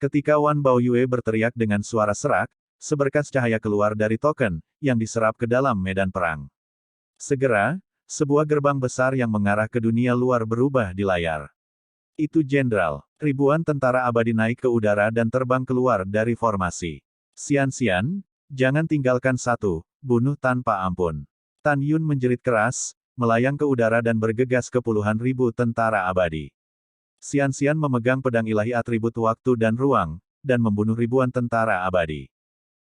Ketika Wan Baoyue berteriak dengan suara serak, seberkas cahaya keluar dari token, yang diserap ke dalam medan perang. Segera, sebuah gerbang besar yang mengarah ke dunia luar berubah di layar. Itu jenderal. Ribuan tentara abadi naik ke udara dan terbang keluar dari formasi. Xian, jangan tinggalkan satu, bunuh tanpa ampun. Tan Yun menjerit keras, melayang ke udara dan bergegas ke puluhan ribu tentara abadi. Xian memegang pedang ilahi atribut waktu dan ruang, dan membunuh ribuan tentara abadi.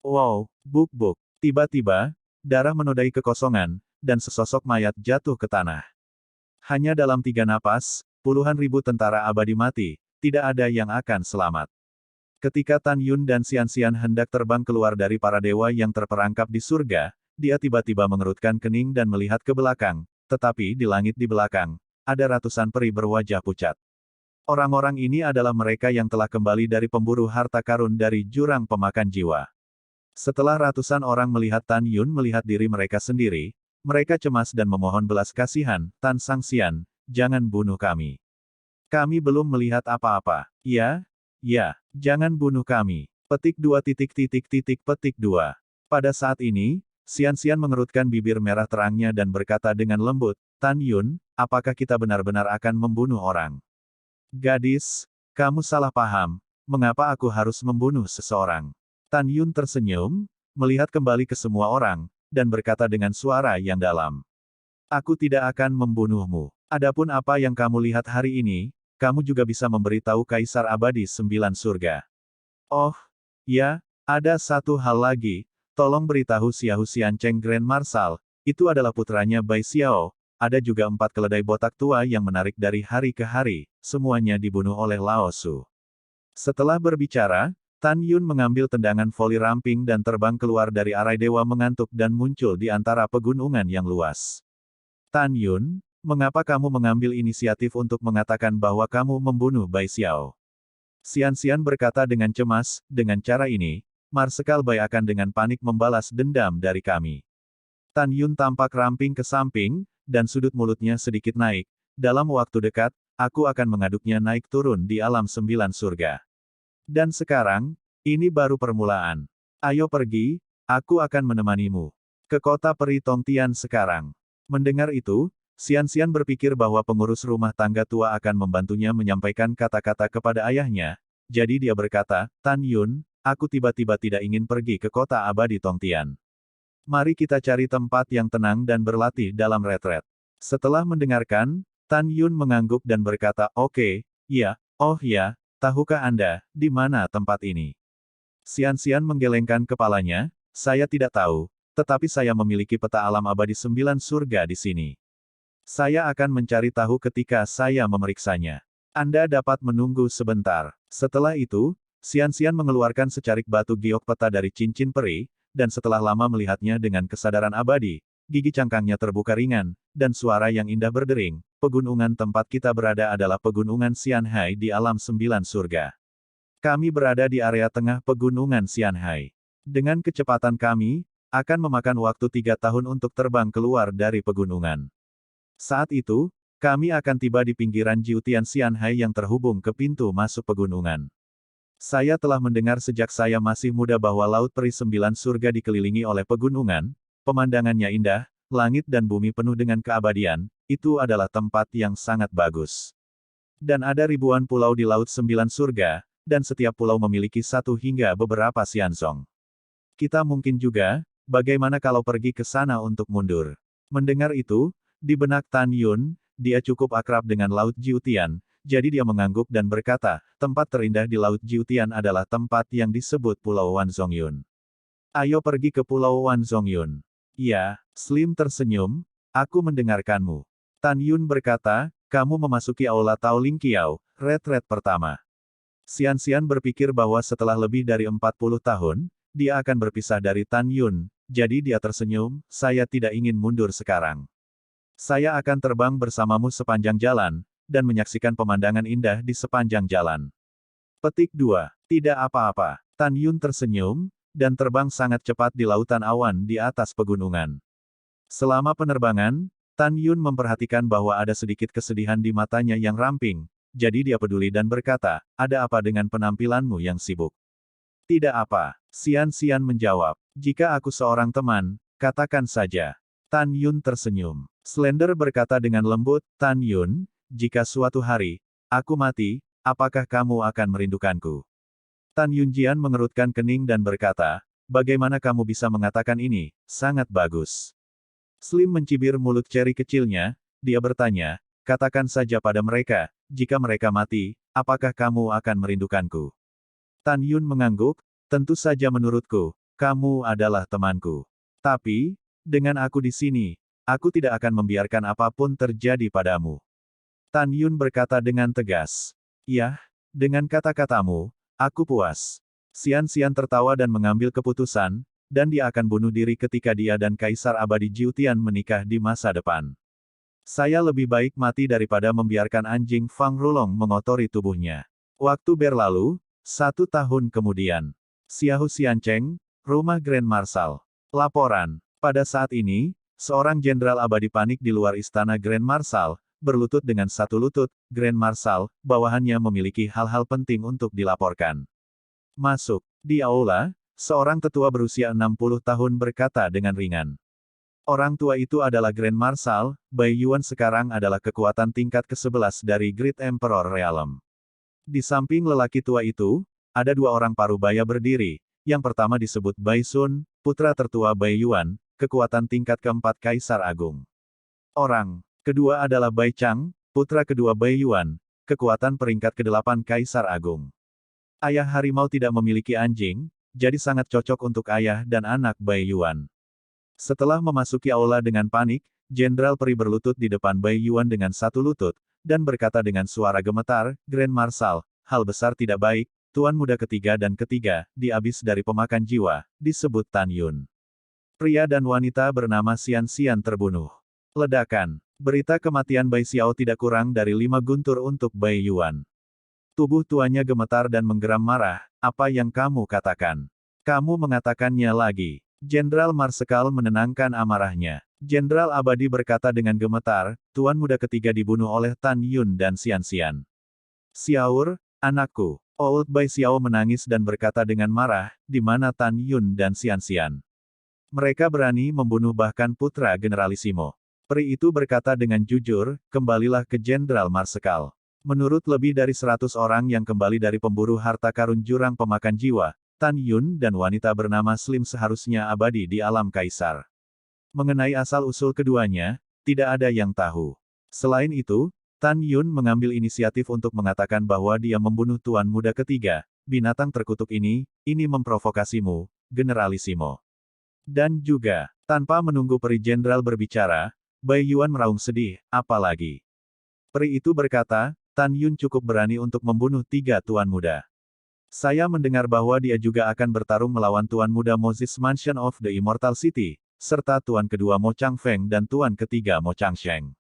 Wow, buk-buk. Tiba-tiba, darah menodai kekosongan, dan sesosok mayat jatuh ke tanah. Hanya dalam 3 napas, puluhan ribu tentara abadi mati, tidak ada yang akan selamat. Ketika Tan Yun dan Xian hendak terbang keluar dari para dewa yang terperangkap di surga, dia tiba-tiba mengerutkan kening dan melihat ke belakang, tetapi di langit di belakang, ada ratusan peri berwajah pucat. Orang-orang ini adalah mereka yang telah kembali dari pemburu harta karun dari jurang pemakan jiwa. Setelah ratusan orang melihat Tan Yun melihat diri mereka sendiri, mereka cemas dan memohon belas kasihan, Tan Sangxian, jangan bunuh kami. Kami belum melihat apa-apa. Ya, jangan bunuh kami. Petik 2. Pada saat ini, Xian mengerutkan bibir merah terangnya dan berkata dengan lembut, Tan Yun, apakah kita benar-benar akan membunuh orang? Gadis, kamu salah paham, mengapa aku harus membunuh seseorang? Tan Yun tersenyum, melihat kembali ke semua orang, dan berkata dengan suara yang dalam. Aku tidak akan membunuhmu. Adapun apa yang kamu lihat hari ini, kamu juga bisa memberitahu Kaisar Abadi 9 Surga. Oh, ya, ada satu hal lagi, tolong beritahu Xiao Xiancheng Grand Marshal, itu adalah putranya Bai Xiao, ada juga 4 keledai botak tua yang menarik dari hari ke hari, semuanya dibunuh oleh Lao Su. Setelah berbicara, Tan Yun mengambil tendangan voli ramping dan terbang keluar dari arai dewa mengantuk dan muncul di antara pegunungan yang luas. Tan Yun, mengapa kamu mengambil inisiatif untuk mengatakan bahwa kamu membunuh Bai Xiao? Xian berkata dengan cemas, dengan cara ini, Marsekal Bai akan dengan panik membalas dendam dari kami. Tan Yun tampak ramping ke samping, dan sudut mulutnya sedikit naik. Dalam waktu dekat, aku akan mengaduknya naik turun di alam 9 surga. Dan sekarang, ini baru permulaan. Ayo pergi, aku akan menemanimu. Ke kota peri Tongtian sekarang. Mendengar itu, Xian berpikir bahwa pengurus rumah tangga tua akan membantunya menyampaikan kata-kata kepada ayahnya, jadi dia berkata, Tan Yun, aku tiba-tiba tidak ingin pergi ke kota abadi Tongtian. Mari kita cari tempat yang tenang dan berlatih dalam retret. Setelah mendengarkan, Tan Yun mengangguk dan berkata, oke, ya, oh ya, tahukah Anda, di mana tempat ini? Xian menggelengkan kepalanya, saya tidak tahu, tetapi saya memiliki peta alam abadi 9 surga di sini. Saya akan mencari tahu ketika saya memeriksanya. Anda dapat menunggu sebentar. Setelah itu, Xian mengeluarkan secarik batu giok peta dari cincin peri, dan setelah lama melihatnya dengan kesadaran abadi, gigi cangkangnya terbuka ringan, dan suara yang indah berdering, pegunungan tempat kita berada adalah pegunungan Xianhai di alam 9 surga. Kami berada di area tengah pegunungan Xianhai. Dengan kecepatan kami, akan memakan waktu 3 tahun untuk terbang keluar dari pegunungan. Saat itu, kami akan tiba di pinggiran Jiutian Xianhai yang terhubung ke pintu masuk pegunungan. Saya telah mendengar sejak saya masih muda bahwa Laut Peri 9 Surga dikelilingi oleh pegunungan, pemandangannya indah, langit dan bumi penuh dengan keabadian, itu adalah tempat yang sangat bagus. Dan ada ribuan pulau di Laut 9 Surga, dan setiap pulau memiliki 1 hingga beberapa xianzong. Kita mungkin juga, bagaimana kalau pergi ke sana untuk mundur? Mendengar itu, di benak Tan Yun, dia cukup akrab dengan Laut Jiutian, jadi dia mengangguk dan berkata, tempat terindah di Laut Jiutian adalah tempat yang disebut Pulau Wanzongyun. Ayo pergi ke Pulau Wanzongyun. Ya, Slim tersenyum, aku mendengarkanmu. Tan Yun berkata, kamu memasuki Aula Tao Ling Kiao, retret pertama. Xian berpikir bahwa setelah lebih dari 40 tahun, dia akan berpisah dari Tan Yun, jadi dia tersenyum, saya tidak ingin mundur sekarang. Saya akan terbang bersamamu sepanjang jalan, dan menyaksikan pemandangan indah di sepanjang jalan. Petik 2. Tidak apa-apa. Tan Yun tersenyum, dan terbang sangat cepat di lautan awan di atas pegunungan. Selama penerbangan, Tan Yun memperhatikan bahwa ada sedikit kesedihan di matanya yang ramping, jadi dia peduli dan berkata, ada apa dengan penampilanmu yang sibuk? Tidak apa. Xian menjawab, jika aku seorang teman, katakan saja. Tan Yun tersenyum. Slender berkata dengan lembut, Tan Yun, jika suatu hari, aku mati, apakah kamu akan merindukanku? Tan Yunjian mengerutkan kening dan berkata, bagaimana kamu bisa mengatakan ini, sangat bagus. Slim mencibir mulut ceri kecilnya, dia bertanya, katakan saja pada mereka, jika mereka mati, apakah kamu akan merindukanku? Tan Yun mengangguk, tentu saja menurutku, kamu adalah temanku. Tapi, dengan aku di sini, aku tidak akan membiarkan apapun terjadi padamu. Tan Yun berkata dengan tegas. Yah, dengan kata-katamu, aku puas. Xian tertawa dan mengambil keputusan, dan dia akan bunuh diri ketika dia dan Kaisar Abadi Jiutian menikah di masa depan. Saya lebih baik mati daripada membiarkan anjing Fang Rulong mengotori tubuhnya. Waktu berlalu, 1 tahun kemudian. Xiao Xiancheng, rumah Grand Marshal. Laporan. Pada saat ini, seorang jenderal abadi panik di luar istana Grand Marshal, berlutut dengan satu lutut, Grand Marshal, bawahannya memiliki hal-hal penting untuk dilaporkan. Masuk. Di aula, seorang tetua berusia 60 tahun berkata dengan ringan. Orang tua itu adalah Grand Marshal, Bai Yuan sekarang adalah kekuatan tingkat ke-11 dari Great Emperor Realm. Di samping lelaki tua itu, ada dua orang parubaya berdiri. Yang pertama disebut Bai Sun, putra tertua Bai Yuan, kekuatan tingkat keempat Kaisar Agung. Orang kedua adalah Bai Chang, putra kedua Bai Yuan, kekuatan peringkat ke-8 Kaisar Agung. Ayah harimau tidak memiliki anjing, jadi sangat cocok untuk ayah dan anak Bai Yuan. Setelah memasuki aula dengan panik, Jenderal Peri berlutut di depan Bai Yuan dengan satu lutut, dan berkata dengan suara gemetar, Grand Marshal, hal besar tidak baik, Tuan Muda ketiga dan ketiga, dihabis dari pemakan jiwa, disebut Tan Yun. Pria dan wanita bernama Xian Xian terbunuh. Ledakan. Berita kematian Bai Xiao tidak kurang dari 5 guntur untuk Bai Yuan. Tubuh tuannya gemetar dan menggeram marah, apa yang kamu katakan? Kamu mengatakannya lagi. Jenderal Marsekal menenangkan amarahnya. Jenderal Abadi berkata dengan gemetar, Tuan Muda ketiga dibunuh oleh Tan Yun dan Xian Xian. Xiaur, anakku. Old Bai Xiao menangis dan berkata dengan marah, di mana Tan Yun dan Xian Xian? Mereka berani membunuh bahkan putra generalisimo. Peri itu berkata dengan jujur, kembalilah ke Jenderal Marsekal. Menurut lebih dari 100 orang yang kembali dari pemburu harta karun jurang pemakan jiwa, Tan Yun dan wanita bernama Slim seharusnya abadi di alam kaisar. Mengenai asal-usul keduanya, tidak ada yang tahu. Selain itu, Tan Yun mengambil inisiatif untuk mengatakan bahwa dia membunuh Tuan Muda ketiga, binatang terkutuk ini memprovokasimu, generalisimo. Dan juga, tanpa menunggu Peri Jenderal berbicara, Bai Yuan meraung sedih, apalagi. Peri itu berkata, Tan Yun cukup berani untuk membunuh 3 Tuan Muda. Saya mendengar bahwa dia juga akan bertarung melawan Tuan Muda Moses Mansion of the Immortal City, serta Tuan kedua Mo Changfeng dan Tuan ketiga Mo Changsheng.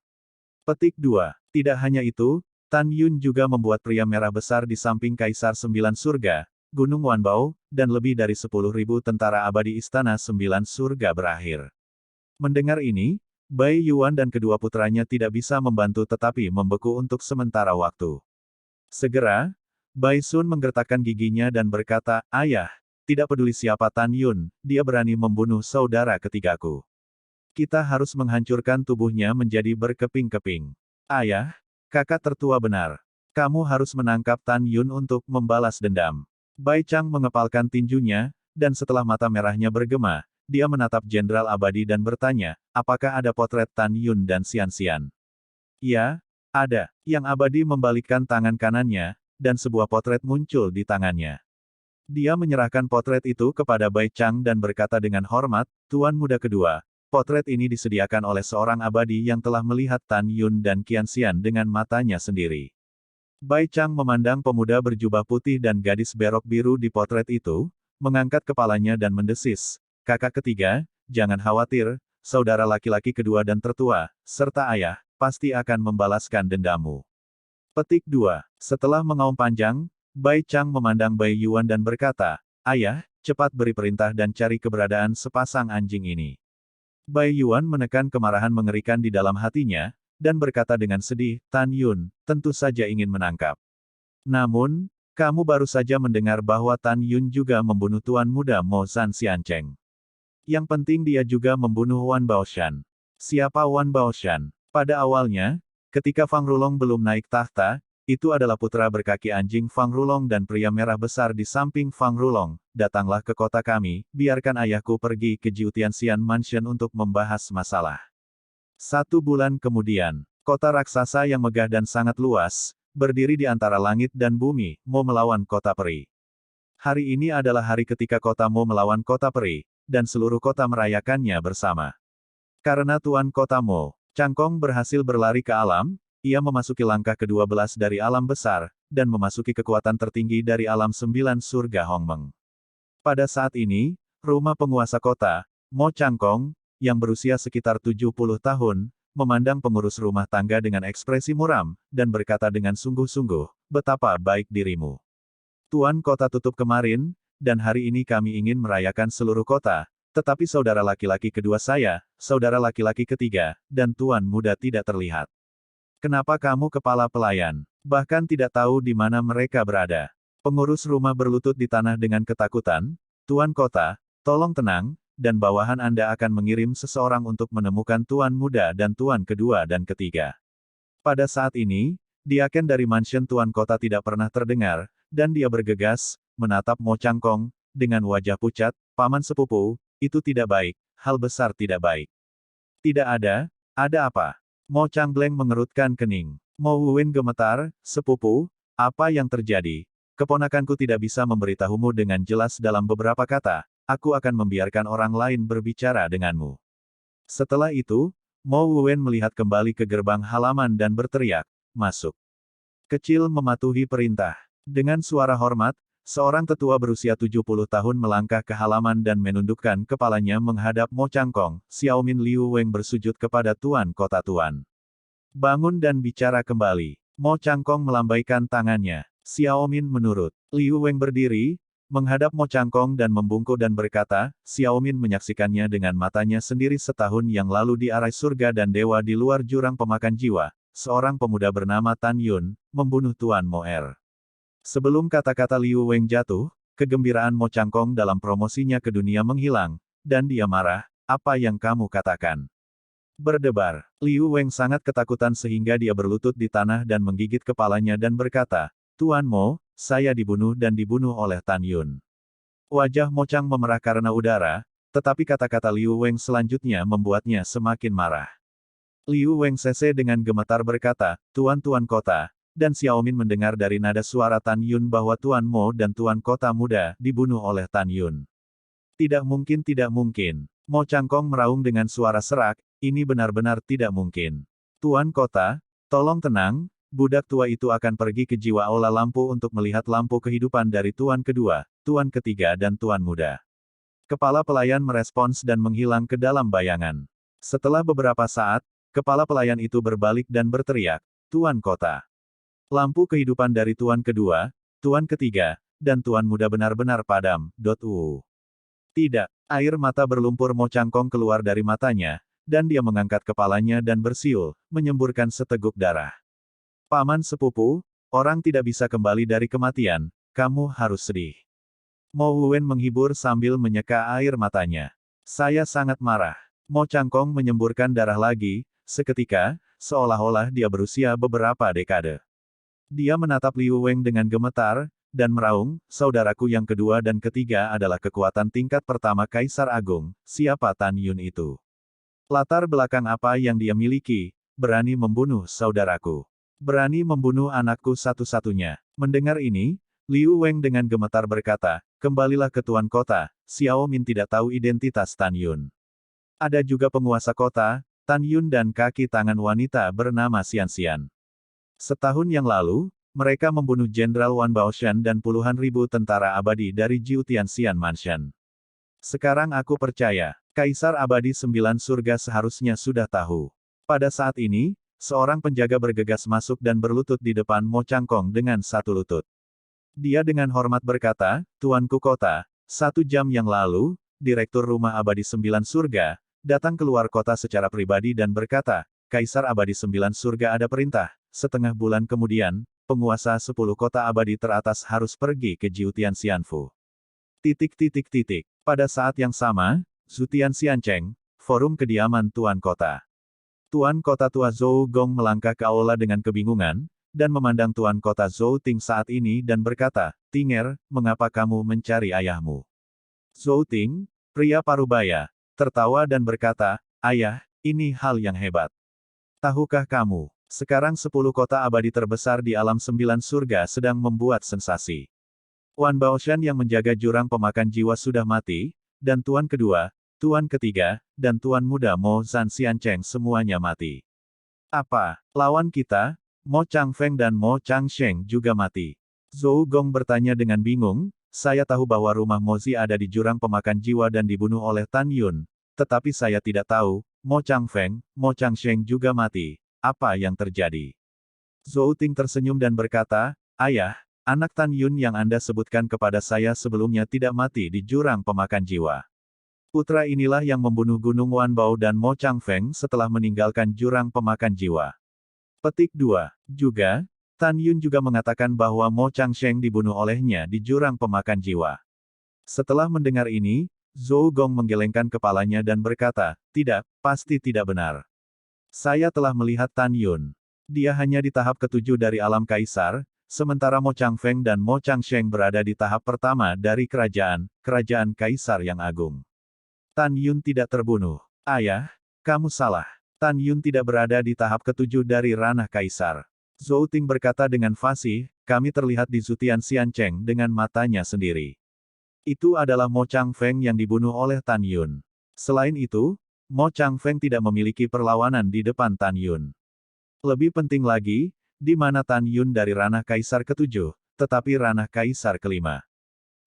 Petik 2. Tidak hanya itu, Tan Yun juga membuat pria merah besar di samping Kaisar 9 Surga, Gunung Wanbao, dan lebih dari 10.000 tentara abadi Istana 9 Surga berakhir. Mendengar ini, Bai Yuan dan kedua putranya tidak bisa membantu tetapi membeku untuk sementara waktu. Segera, Bai Sun menggertakkan giginya dan berkata, Ayah, tidak peduli siapa Tan Yun, dia berani membunuh saudara ketigaku. Kita harus menghancurkan tubuhnya menjadi berkeping-keping. Ayah, kakak tertua benar. Kamu harus menangkap Tan Yun untuk membalas dendam. Bai Chang mengepalkan tinjunya, dan setelah mata merahnya bergema, dia menatap Jenderal Abadi dan bertanya, apakah ada potret Tan Yun dan Xian Xian? Ya, ada. Yang Abadi membalikkan tangan kanannya, dan sebuah potret muncul di tangannya. Dia menyerahkan potret itu kepada Bai Chang dan berkata dengan hormat, Tuan Muda kedua, potret ini disediakan oleh seorang abadi yang telah melihat Tan Yun dan Qian Xian dengan matanya sendiri. Bai Chang memandang pemuda berjubah putih dan gadis berok biru di potret itu, mengangkat kepalanya dan mendesis, kakak ketiga, jangan khawatir, saudara laki-laki kedua dan tertua, serta ayah, pasti akan membalaskan dendammu. Petik 2. Setelah mengaum panjang, Bai Chang memandang Bai Yuan dan berkata, ayah, cepat beri perintah dan cari keberadaan sepasang anjing ini. Bai Yuan menekan kemarahan mengerikan di dalam hatinya, dan berkata dengan sedih, Tan Yun, tentu saja ingin menangkap. Namun, kamu baru saja mendengar bahwa Tan Yun juga membunuh Tuan Muda Mo Zhan Xiancheng. Yang penting dia juga membunuh Wan Baoshan. Siapa Wan Baoshan? Pada awalnya, ketika Fang Rulong belum naik tahta, itu adalah putra berkaki anjing Fang Rulong dan pria merah besar di samping Fang Rulong, datanglah ke kota kami, biarkan ayahku pergi ke Jiutianxian Mansion untuk membahas masalah. 1 bulan kemudian, kota raksasa yang megah dan sangat luas, berdiri di antara langit dan bumi, Mo melawan kota peri. Hari ini adalah hari ketika kota Mo melawan kota peri, dan seluruh kota merayakannya bersama. Karena Tuan Kota Mo, Changkong berhasil berlari ke alam, ia memasuki langkah ke-12 dari alam besar, dan memasuki kekuatan tertinggi dari alam 9 surga Hongmeng. Pada saat ini, rumah penguasa kota, Mo Changkong, yang berusia sekitar 70 tahun, memandang pengurus rumah tangga dengan ekspresi muram, dan berkata dengan sungguh-sungguh, betapa baik dirimu. Tuan kota tutup kemarin, dan hari ini kami ingin merayakan seluruh kota, tetapi saudara laki-laki kedua saya, saudara laki-laki ketiga, dan Tuan Muda tidak terlihat. Kenapa kamu kepala pelayan? Bahkan tidak tahu di mana mereka berada. Pengurus rumah berlutut di tanah dengan ketakutan, Tuan Kota, tolong tenang, dan bawahan Anda akan mengirim seseorang untuk menemukan Tuan Muda dan Tuan kedua dan ketiga. Pada saat ini, diaken dari mansion Tuan Kota tidak pernah terdengar, dan dia bergegas, menatap Mo Changkong, dengan wajah pucat, Paman Sepupu, itu tidak baik, hal besar tidak baik. Tidak ada apa? Mo Changbleng mengerutkan kening. Mo Wuwen gemetar, Sepupu, apa yang terjadi? Keponakanku tidak bisa memberitahumu dengan jelas dalam beberapa kata, aku akan membiarkan orang lain berbicara denganmu. Setelah itu, Mo Wuwen melihat kembali ke gerbang halaman dan berteriak, masuk. Kecil mematuhi perintah. Dengan suara hormat, seorang tetua berusia 70 tahun melangkah ke halaman dan menundukkan kepalanya menghadap Mo Changkong. Xiaomin Liu Weng bersujud kepada Tuan Kota Tuan. Bangun dan bicara kembali. Mo Changkong melambaikan tangannya. Xiaomin menurut. Liu Weng berdiri, menghadap Mo Changkong dan membungkuk dan berkata, Xiaomin menyaksikannya dengan matanya sendiri setahun yang lalu di arai surga dan dewa di luar jurang pemakan jiwa. Seorang pemuda bernama Tan Yun, membunuh Tuan Mo Er. Sebelum kata-kata Liu Weng jatuh, kegembiraan Mo Changkong dalam promosinya ke dunia menghilang, dan dia marah, apa yang kamu katakan? Berdebar. Liu Weng sangat ketakutan sehingga dia berlutut di tanah dan menggigit kepalanya dan berkata, Tuan Mo, saya dibunuh dan dibunuh oleh Tan Yun. Wajah Mo Chang memerah karena udara, tetapi kata-kata Liu Weng selanjutnya membuatnya semakin marah. Liu Weng sese dengan gemetar berkata, Tuan-tuan kota, dan Xiaomin mendengar dari nada suara Tan Yun bahwa Tuan Mo dan Tuan Kota Muda dibunuh oleh Tan Yun. Tidak mungkin, tidak mungkin. Mo Changkong meraung dengan suara serak, ini benar-benar tidak mungkin. Tuan Kota, tolong tenang, budak tua itu akan pergi ke jiwa aula lampu untuk melihat lampu kehidupan dari Tuan kedua, Tuan ketiga dan Tuan Muda. Kepala pelayan merespons dan menghilang ke dalam bayangan. Setelah beberapa saat, kepala pelayan itu berbalik dan berteriak, Tuan Kota. Lampu kehidupan dari Tuan kedua, Tuan ketiga, dan Tuan Muda benar-benar padam. Tidak, air mata berlumpur Mo Changkong keluar dari matanya, dan dia mengangkat kepalanya dan bersiul, menyemburkan seteguk darah. Paman Sepupu, orang tidak bisa kembali dari kematian, kamu harus sedih. Mo Wuwen menghibur sambil menyeka air matanya. Saya sangat marah. Mo Changkong menyemburkan darah lagi, seketika, seolah-olah dia berusia beberapa dekade. Dia menatap Liu Weng dengan gemetar, dan meraung, saudaraku yang kedua dan ketiga adalah kekuatan tingkat pertama Kaisar Agung, siapa Tan Yun itu? Latar belakang apa yang dia miliki, berani membunuh saudaraku. Berani membunuh anakku satu-satunya. Mendengar ini, Liu Weng dengan gemetar berkata, kembalilah ke Tuan Kota, Xiaomin tidak tahu identitas Tan Yun. Ada juga penguasa kota, Tan Yun dan kaki tangan wanita bernama Xian Xian. Setahun yang lalu, mereka membunuh Jenderal Wan Baoshan dan puluhan ribu tentara abadi dari Jiu Tianxian Mansion. Sekarang aku percaya, Kaisar Abadi 9 Surga seharusnya sudah tahu. Pada saat ini, seorang penjaga bergegas masuk dan berlutut di depan Mo Changkong dengan satu lutut. Dia dengan hormat berkata, Tuanku Kota, 1 jam yang lalu, Direktur Rumah Abadi 9 Surga, datang keluar kota secara pribadi dan berkata, Kaisar Abadi 9 Surga ada perintah, setengah bulan kemudian, penguasa 10 kota abadi teratas harus pergi ke Jiu Tianxianfu. Pada saat yang sama, Zhu Tianxiancheng, forum kediaman Tuan Kota. Tuan Kota tua Zhou Gong melangkah ke aula dengan kebingungan, dan memandang Tuan Kota Zhou Ting saat ini dan berkata, Tinger, mengapa kamu mencari ayahmu? Zhou Ting, pria parubaya, tertawa dan berkata, Ayah, ini hal yang hebat. Tahukah kamu, sekarang 10 kota abadi terbesar di alam 9 surga sedang membuat sensasi. Wan Baoshan yang menjaga jurang pemakan jiwa sudah mati, dan Tuan kedua, Tuan ketiga, dan Tuan muda Mo Zhanxiancheng semuanya mati. Apa, lawan kita? Mo Changfeng dan Mo Changsheng juga mati. Zhou Gong bertanya dengan bingung, saya tahu bahwa rumah Mozi ada di jurang pemakan jiwa dan dibunuh oleh Tan Yun, tetapi saya tidak tahu, Mo Changfeng, Mo Changsheng juga mati. Apa yang terjadi? Zhou Ting tersenyum dan berkata, Ayah, anak Tan Yun yang Anda sebutkan kepada saya sebelumnya tidak mati di jurang pemakan jiwa. Putra inilah yang membunuh Gunung Wanbao dan Mo Changfeng setelah meninggalkan jurang pemakan jiwa. Petik 2. Juga, Tan Yun juga mengatakan bahwa Mo Changsheng dibunuh olehnya di jurang pemakan jiwa. Setelah mendengar ini, Zhou Gong menggelengkan kepalanya dan berkata, tidak, pasti tidak benar. Saya telah melihat Tan Yun. Dia hanya di tahap ketujuh dari alam kaisar, sementara Mo Changfeng dan Mo Changsheng berada di tahap pertama dari kerajaan kaisar yang agung. Tan Yun tidak terbunuh. Ayah, kamu salah. Tan Yun tidak berada di tahap ketujuh dari ranah kaisar. Zhou Ting berkata dengan fasih, kami terlihat di Zutian Xiancheng dengan matanya sendiri. Itu adalah Mo Changfeng yang dibunuh oleh Tan Yun. Selain itu, Mo Changfeng tidak memiliki perlawanan di depan Tan Yun. Lebih penting lagi, di mana Tan Yun dari ranah kaisar ketujuh, tetapi ranah kaisar kelima.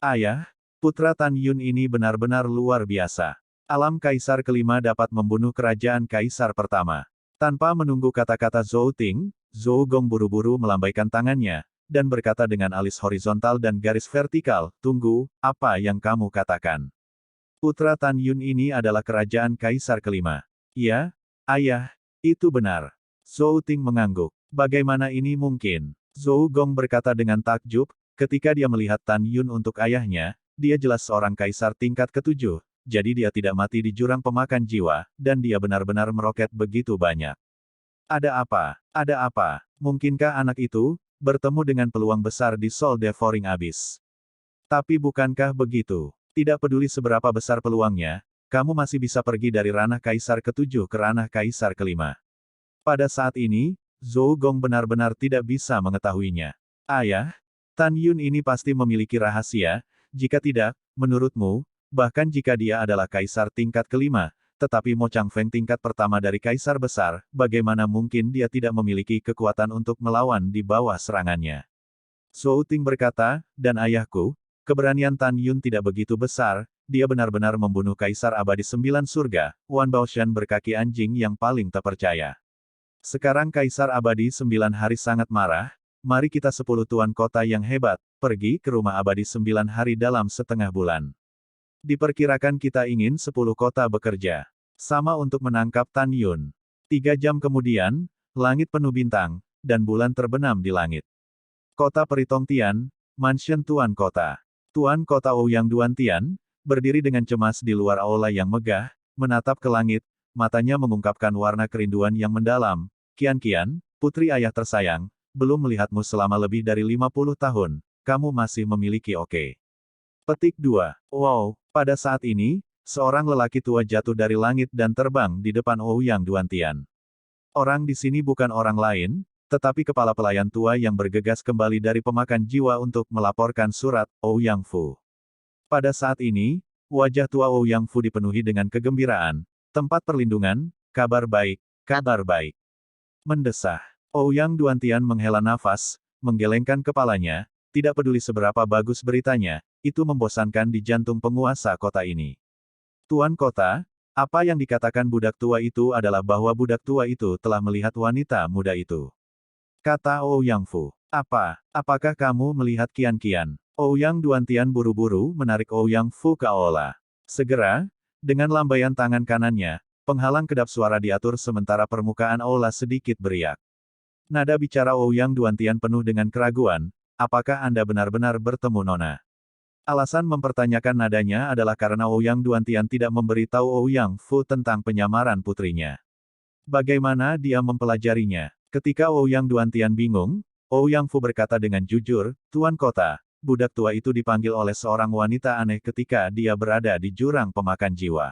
Ayah, putra Tan Yun ini benar-benar luar biasa. Alam kaisar kelima dapat membunuh kerajaan kaisar pertama. Tanpa menunggu kata-kata Zhou Ting, Zhou Gong buru-buru melambaikan tangannya, dan berkata dengan alis horizontal dan garis vertikal, tunggu, apa yang kamu katakan? Putra Tan Yun ini adalah kerajaan kaisar kelima. Iya, ayah, itu benar. Zhou Ting mengangguk. Bagaimana ini mungkin? Zhou Gong berkata dengan takjub, ketika dia melihat Tan Yun untuk ayahnya, dia jelas seorang kaisar tingkat ketujuh, jadi dia tidak mati di jurang pemakan jiwa, dan dia benar-benar meroket begitu banyak. Ada apa? Ada apa? Mungkinkah anak itu bertemu dengan peluang besar di Soul Devouring Abyss? Tapi bukankah begitu? Tidak peduli seberapa besar peluangnya, kamu masih bisa pergi dari ranah kaisar ketujuh ke ranah kaisar kelima. Pada saat ini, Zhou Gong benar-benar tidak bisa mengetahuinya. Ayah, Tan Yun ini pasti memiliki rahasia, jika tidak, menurutmu, bahkan jika dia adalah kaisar tingkat kelima, tetapi Mo Changfeng tingkat pertama dari kaisar besar, bagaimana mungkin dia tidak memiliki kekuatan untuk melawan di bawah serangannya? Zhou Ting berkata, dan ayahku, keberanian Tan Yun tidak begitu besar, dia benar-benar membunuh kaisar abadi 9 surga, Wan Baoshan berkaki anjing yang paling terpercaya. Sekarang kaisar abadi 9 hari sangat marah, mari kita 10 tuan kota yang hebat, pergi ke rumah abadi 9 hari dalam setengah bulan. Diperkirakan kita ingin 10 kota bekerja sama untuk menangkap Tan Yun. 3 jam kemudian, langit penuh bintang, dan bulan terbenam di langit. Kota Peritong Tian, Mansion Tuan Kota. Tuan Kota Ouyang Duan Tian, berdiri dengan cemas di luar aula yang megah, menatap ke langit, matanya mengungkapkan warna kerinduan yang mendalam. Kian, putri ayah tersayang, belum melihatmu selama lebih dari 50 tahun, kamu masih memiliki oke. Petik 2. Wow, pada saat ini, seorang lelaki tua jatuh dari langit dan terbang di depan Ouyang Duan Tian. Orang di sini bukan orang lain, tetapi kepala pelayan tua yang bergegas kembali dari pemakan jiwa untuk melaporkan surat, Ouyang Fu. Pada saat ini, wajah tua Ouyang Fu dipenuhi dengan kegembiraan. Tempat perlindungan, kabar baik, kabar baik. Mendesah. Ouyang Duan Tian menghela nafas, menggelengkan kepalanya, tidak peduli seberapa bagus beritanya, itu membosankan di jantung penguasa kota ini. Tuan kota, apa yang dikatakan budak tua itu adalah bahwa budak tua itu telah melihat wanita muda itu. Kata Ouyang Fu. Apakah kamu melihat Kian? Ouyang Duan Tian buru-buru menarik Ouyang Fu ke aula. Segera, dengan lambaian tangan kanannya, penghalang kedap suara diatur sementara permukaan aula sedikit beriak. Nada bicara Ouyang Duan Tian penuh dengan keraguan, apakah Anda benar-benar bertemu Nona? Alasan mempertanyakan nadanya adalah karena Ouyang Duan Tian tidak memberitahu Ouyang Fu tentang penyamaran putrinya. Bagaimana dia mempelajarinya? Ketika Ouyang Duan Tian bingung, Ouyang Fu berkata dengan jujur, Tuan Kota, budak tua itu dipanggil oleh seorang wanita aneh ketika dia berada di jurang pemakan jiwa.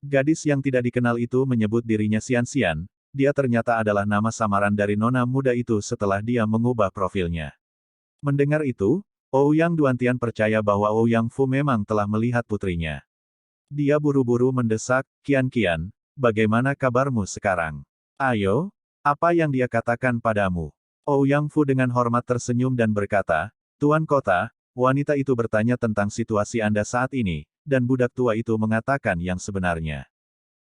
Gadis yang tidak dikenal itu menyebut dirinya Xian, dia ternyata adalah nama samaran dari nona muda itu setelah dia mengubah profilnya. Mendengar itu, Ouyang Duan Tian percaya bahwa Ouyang Fu memang telah melihat putrinya. Dia buru-buru mendesak, Kian, bagaimana kabarmu sekarang? Ayo, apa yang dia katakan padamu? Ouyang Fu dengan hormat tersenyum dan berkata, Tuan Kota, wanita itu bertanya tentang situasi Anda saat ini, dan budak tua itu mengatakan yang sebenarnya.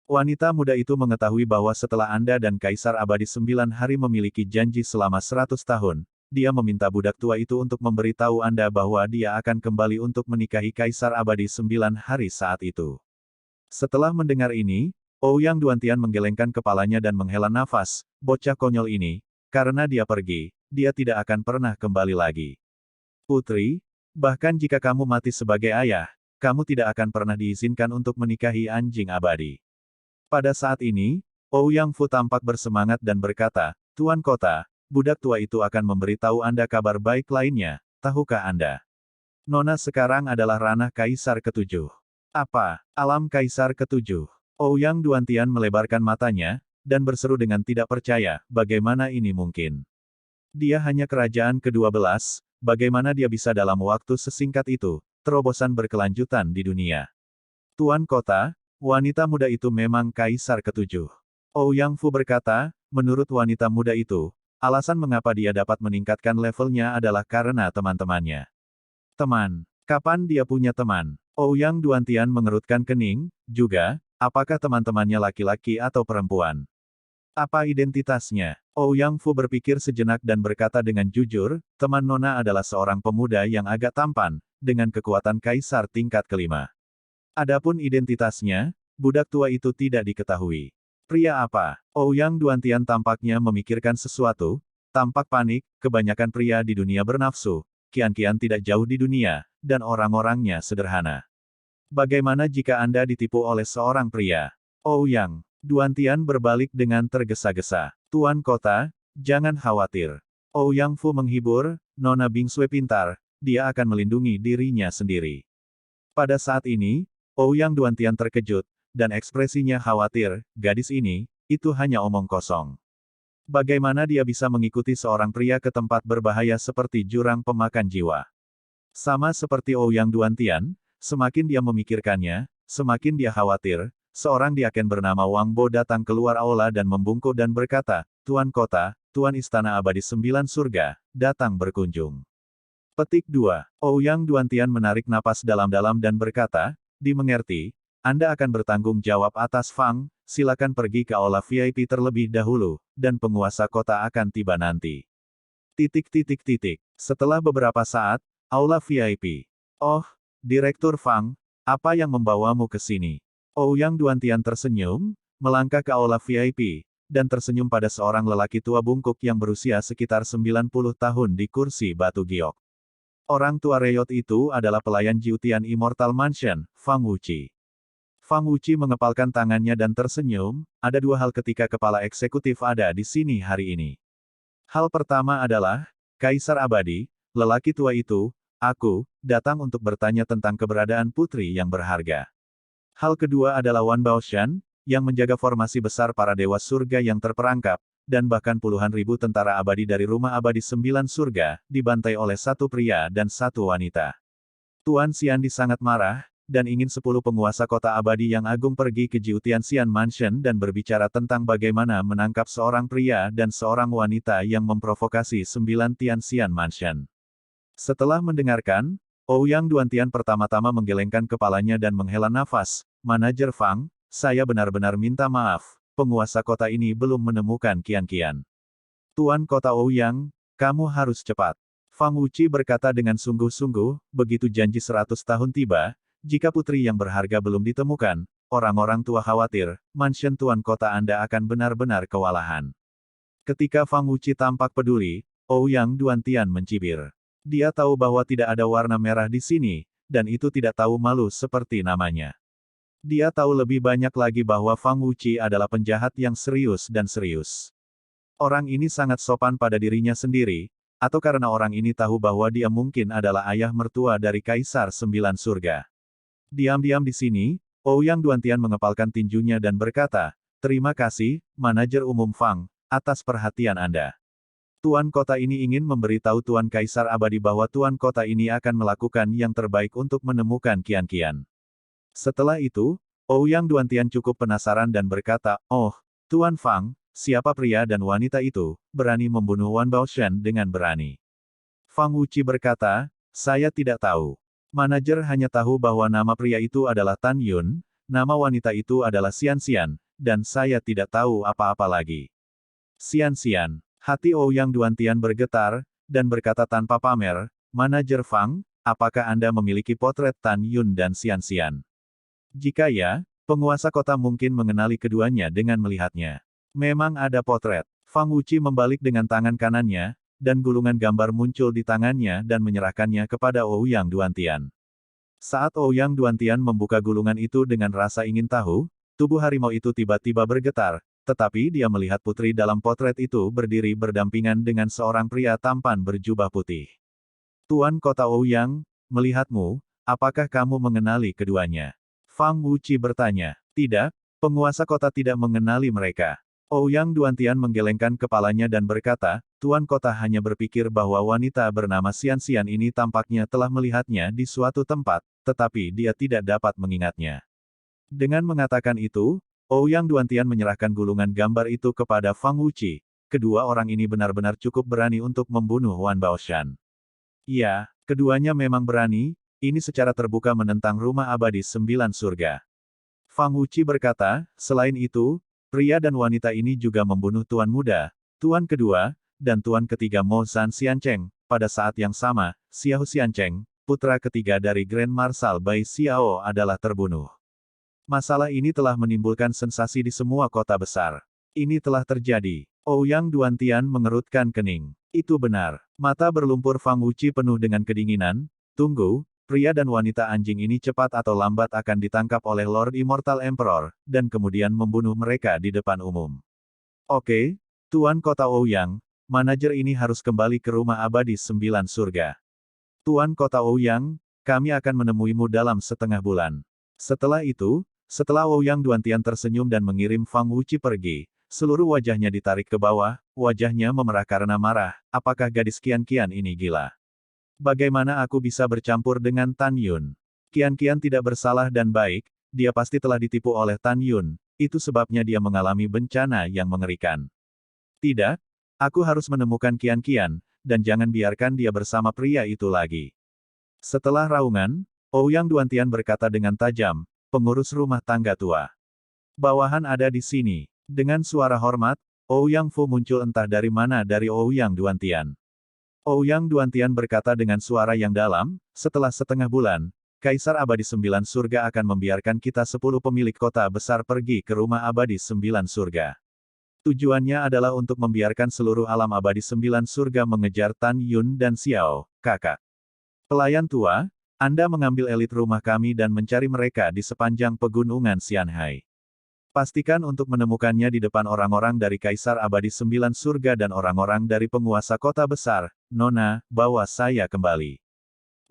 Wanita muda itu mengetahui bahwa setelah Anda dan Kaisar Abadi 9 hari memiliki janji selama 100 tahun, dia meminta budak tua itu untuk memberitahu Anda bahwa dia akan kembali untuk menikahi Kaisar Abadi 9 hari saat itu. Setelah mendengar ini, Ouyang Duan Tian menggelengkan kepalanya dan menghela nafas, bocah konyol ini, karena dia pergi, dia tidak akan pernah kembali lagi. Putri, bahkan jika kamu mati sebagai ayah, kamu tidak akan pernah diizinkan untuk menikahi anjing abadi. Pada saat ini, Ouyang Fu tampak bersemangat dan berkata, Tuan Kota, budak tua itu akan memberitahu Anda kabar baik lainnya, tahukah Anda? Nona sekarang adalah ranah Kaisar ketujuh. Apa? Alam Kaisar ketujuh. Ouyang Duantian melebarkan matanya, dan berseru dengan tidak percaya, bagaimana ini mungkin? Dia hanya kerajaan ke-12, bagaimana dia bisa dalam waktu sesingkat itu, terobosan berkelanjutan di dunia. Tuan Kota, wanita muda itu memang Kaisar ketujuh. Ouyang Fu berkata, menurut wanita muda itu, alasan mengapa dia dapat meningkatkan levelnya adalah karena teman-temannya. Teman. Kapan dia punya teman? Ouyang Duantian mengerutkan kening, juga, apakah teman-temannya laki-laki atau perempuan? Apa identitasnya? Ouyang Fu berpikir sejenak dan berkata dengan jujur, teman Nona adalah seorang pemuda yang agak tampan, dengan kekuatan Kaisar tingkat kelima. Adapun identitasnya, budak tua itu tidak diketahui. Pria apa? Ouyang Duantian tampaknya memikirkan sesuatu, tampak panik, kebanyakan pria di dunia bernafsu, kian-kian tidak jauh di dunia, dan orang-orangnya sederhana. Bagaimana jika Anda ditipu oleh seorang pria? Ouyang Duantian berbalik dengan tergesa-gesa. Tuan Kota, jangan khawatir. Ouyang Fu menghibur, Nona Bingsue pintar, dia akan melindungi dirinya sendiri. Pada saat ini, Ouyang Duantian terkejut, dan ekspresinya khawatir, gadis ini, itu hanya omong kosong. Bagaimana dia bisa mengikuti seorang pria ke tempat berbahaya seperti jurang pemakan jiwa? Sama seperti Ouyang Duantian, semakin dia memikirkannya, semakin dia khawatir, seorang diaken bernama Wang Bo datang keluar aula dan membungkuk dan berkata, Tuan Kota, Tuan Istana Abadi Sembilan Surga, datang berkunjung. Petik 2. Ouyang Duantian menarik napas dalam-dalam dan berkata, dimengerti, Anda akan bertanggung jawab atas Fang, silakan pergi ke aula VIP terlebih dahulu, dan penguasa kota akan tiba nanti. Setelah beberapa saat, aula VIP. Oh, Direktur Fang, apa yang membawamu ke sini? Ouyang Duantian tersenyum, melangkah ke aula VIP, dan tersenyum pada seorang lelaki tua bungkuk yang berusia sekitar 90 tahun di kursi batu giok. Orang tua Reyot itu adalah pelayan Jiutian Immortal Mansion, Fang Wuqi. Fang Wuqi mengepalkan tangannya dan tersenyum, ada dua hal ketika kepala eksekutif ada di sini hari ini. Hal pertama adalah, Kaisar Abadi, lelaki tua itu, aku, datang untuk bertanya tentang keberadaan putri yang berharga. Hal kedua adalah Wan Baoshan, yang menjaga formasi besar para dewa surga yang terperangkap, dan bahkan puluhan ribu tentara abadi dari rumah abadi Sembilan Surga, dibantai oleh satu pria dan satu wanita. Tuan Xiandi sangat marah, dan ingin 10 penguasa kota abadi yang agung pergi ke Jiutian Xian Mansion dan berbicara tentang bagaimana menangkap seorang pria dan seorang wanita yang memprovokasi 9 Tian Xian Mansion. Setelah mendengarkan, Ouyang Duantian pertama-tama menggelengkan kepalanya dan menghela nafas, Manajer Fang, saya benar-benar minta maaf, penguasa kota ini belum menemukan kian-kian. Tuan Kota Ouyang, kamu harus cepat. Fang Wuqi berkata dengan sungguh-sungguh, begitu janji 100 tahun tiba, jika putri yang berharga belum ditemukan, orang-orang tua khawatir, mansion Tuan Kota Anda akan benar-benar kewalahan. Ketika Fang Wuqi tampak peduli, Ouyang Duantian mencibir. Dia tahu bahwa tidak ada warna merah di sini, dan itu tidak tahu malu seperti namanya. Dia tahu lebih banyak lagi bahwa Fang Wuqi adalah penjahat yang serius dan serius. Orang ini sangat sopan pada dirinya sendiri, atau karena orang ini tahu bahwa dia mungkin adalah ayah mertua dari Kaisar Sembilan Surga. Diam-diam di sini, Ouyang Duantian mengepalkan tinjunya dan berkata, terima kasih, Manajer Umum Fang, atas perhatian Anda. Tuan kota ini ingin memberitahu Tuan Kaisar Abadi bahwa Tuan kota ini akan melakukan yang terbaik untuk menemukan kian-kian. Setelah itu, Ouyang Duantian cukup penasaran dan berkata, oh, Tuan Fang, siapa pria dan wanita itu, berani membunuh Wan Baoshan dengan berani? Fang Wuqi berkata, saya tidak tahu. Manajer hanya tahu bahwa nama pria itu adalah Tan Yun, nama wanita itu adalah Xian Xian, dan saya tidak tahu apa-apa lagi. Xian Xian. Hati Ouyang Duantian bergetar, dan berkata tanpa pamer, Manajer Fang, apakah Anda memiliki potret Tan Yun dan Xian Xian? Jika ya, penguasa kota mungkin mengenali keduanya dengan melihatnya. Memang ada potret. Fang Wuqi membalik dengan tangan kanannya, dan gulungan gambar muncul di tangannya dan menyerahkannya kepada Ouyang Duantian. Saat Ouyang Duantian membuka gulungan itu dengan rasa ingin tahu, tubuh harimau itu tiba-tiba bergetar, tetapi dia melihat putri dalam potret itu berdiri berdampingan dengan seorang pria tampan berjubah putih. Tuan Kota Ouyang, melihatmu, apakah kamu mengenali keduanya? Fang Wuqi bertanya. Tidak, penguasa kota tidak mengenali mereka. Ouyang Duantian menggelengkan kepalanya dan berkata, Tuan Kota hanya berpikir bahwa wanita bernama Xian ini tampaknya telah melihatnya di suatu tempat, tetapi dia tidak dapat mengingatnya. Dengan mengatakan itu, Ouyang Duantian menyerahkan gulungan gambar itu kepada Fang Wuqi. Kedua orang ini benar-benar cukup berani untuk membunuh Wan Baoshan. Ya, keduanya memang berani, ini secara terbuka menentang rumah abadi 9 surga. Fang Wuqi berkata, selain itu, pria dan wanita ini juga membunuh tuan muda, tuan kedua, dan tuan ketiga Mo Zhan Xiancheng. Pada saat yang sama, Xiao Xiancheng, putra ketiga dari Grand Marshal Bai Xiao adalah terbunuh. Masalah ini telah menimbulkan sensasi di semua kota besar. Ini telah terjadi. Ouyang Duantian mengerutkan kening. Itu benar. Mata berlumpur Fang Wuqi penuh dengan kedinginan. Tunggu, pria dan wanita anjing ini cepat atau lambat akan ditangkap oleh Lord Immortal Emperor, dan kemudian membunuh mereka di depan umum. Oke, Tuan Kota Ouyang, manajer ini harus kembali ke rumah abadi 9 surga. Tuan Kota Ouyang, kami akan menemuimu dalam setengah bulan. Setelah itu, setelah Ouyang Duantian tersenyum dan mengirim Fang Wuqi pergi, seluruh wajahnya ditarik ke bawah, wajahnya memerah karena marah, apakah gadis Qian-Qian ini gila? Bagaimana aku bisa bercampur dengan Tan Yun? Qian-Qian tidak bersalah dan baik, dia pasti telah ditipu oleh Tan Yun, itu sebabnya dia mengalami bencana yang mengerikan. Tidak, aku harus menemukan Qian-Qian, dan jangan biarkan dia bersama pria itu lagi. Setelah raungan, Ouyang Duantian berkata dengan tajam, pengurus rumah tangga tua. Bawahan ada di sini. Dengan suara hormat, Ouyang Fu muncul entah dari mana dari Ouyang Duantian. Ouyang Duantian berkata dengan suara yang dalam, setelah setengah bulan, Kaisar Abadi 9 Surga akan membiarkan kita 10 pemilik kota besar pergi ke rumah abadi 9 surga. Tujuannya adalah untuk membiarkan seluruh alam abadi 9 surga mengejar Tan Yun dan Xiao, kakak. Pelayan tua, Anda mengambil elit rumah kami dan mencari mereka di sepanjang pegunungan Xianhai. Pastikan untuk menemukannya di depan orang-orang dari Kaisar Abadi 9 Surga dan orang-orang dari penguasa kota besar. Nona, bawa saya kembali.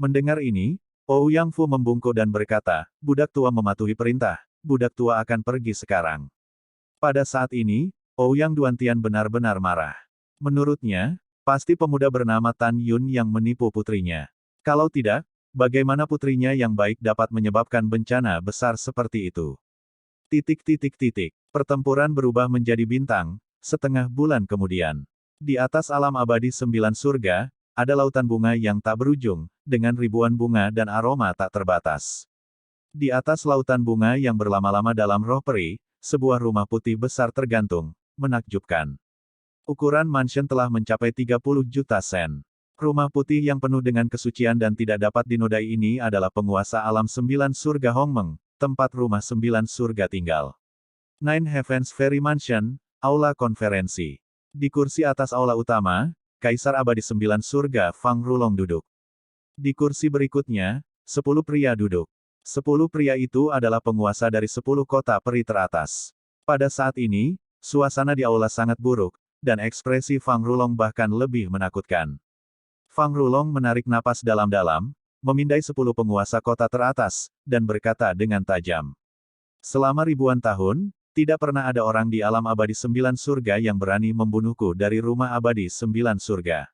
Mendengar ini, Ouyang Fu membungkuk dan berkata, budak tua mematuhi perintah, budak tua akan pergi sekarang. Pada saat ini, Ouyang Duantian benar-benar marah. Menurutnya, pasti pemuda bernama Tan Yun yang menipu putrinya. Kalau tidak, bagaimana putrinya yang baik dapat menyebabkan bencana besar seperti itu? Pertempuran berubah menjadi bintang, setengah bulan kemudian. Di atas alam abadi 9 surga, ada lautan bunga yang tak berujung, dengan ribuan bunga dan aroma tak terbatas. Di atas lautan bunga yang berlama-lama dalam roh peri, sebuah rumah putih besar tergantung, menakjubkan. Ukuran mansion telah mencapai 30 juta sen. Rumah putih yang penuh dengan kesucian dan tidak dapat dinodai ini adalah penguasa alam 9 surga Hongmeng, tempat rumah 9 surga tinggal. Nine Heavens Fairy Mansion, aula konferensi. Di kursi atas aula utama, Kaisar Abadi 9 surga Fang Rulong duduk. Di kursi berikutnya, 10 pria duduk. 10 pria itu adalah penguasa dari 10 kota peri teratas. Pada saat ini, suasana di aula sangat buruk, dan ekspresi Fang Rulong bahkan lebih menakutkan. Fang Rulong menarik napas dalam-dalam, memindai 10 penguasa kota teratas, dan berkata dengan tajam. Selama ribuan tahun, tidak pernah ada orang di alam abadi 9 surga yang berani membunuhku dari rumah abadi 9 surga.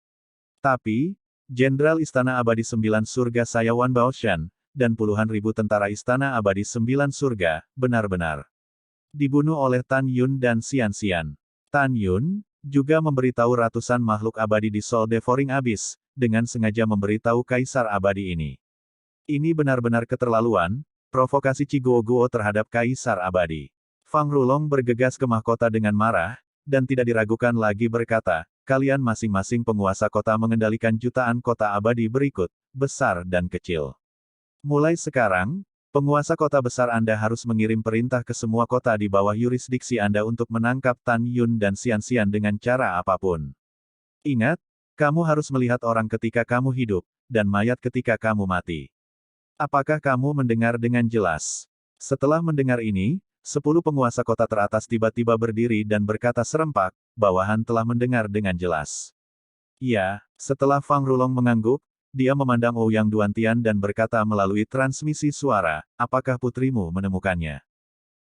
Tapi, Jenderal Istana Abadi 9 Surga saya Wan Baoshan, dan puluhan ribu tentara Istana Abadi 9 Surga, benar-benar dibunuh oleh Tan Yun dan Xian. Tan Yun juga memberitahu ratusan makhluk abadi di Sol Devouring Abyss, dengan sengaja memberitahu Kaisar Abadi ini. Ini benar-benar keterlaluan, provokasi Ciguo terhadap Kaisar Abadi. Fang Rulong bergegas ke mahkota dengan marah, dan tidak diragukan lagi berkata, kalian masing-masing penguasa kota mengendalikan jutaan kota abadi berikut, besar dan kecil. Mulai sekarang, penguasa kota besar Anda harus mengirim perintah ke semua kota di bawah yurisdiksi Anda untuk menangkap Tan Yun dan Xian dengan cara apapun. Ingat, Kamu harus melihat orang ketika kamu hidup, dan mayat ketika kamu mati. Apakah kamu mendengar dengan jelas? Setelah mendengar ini, 10 penguasa kota teratas tiba-tiba berdiri dan berkata serempak, bawahan telah mendengar dengan jelas. Ya, setelah Fang Rulong mengangguk, dia memandang Ouyang Duantian dan berkata melalui transmisi suara, apakah putrimu menemukannya?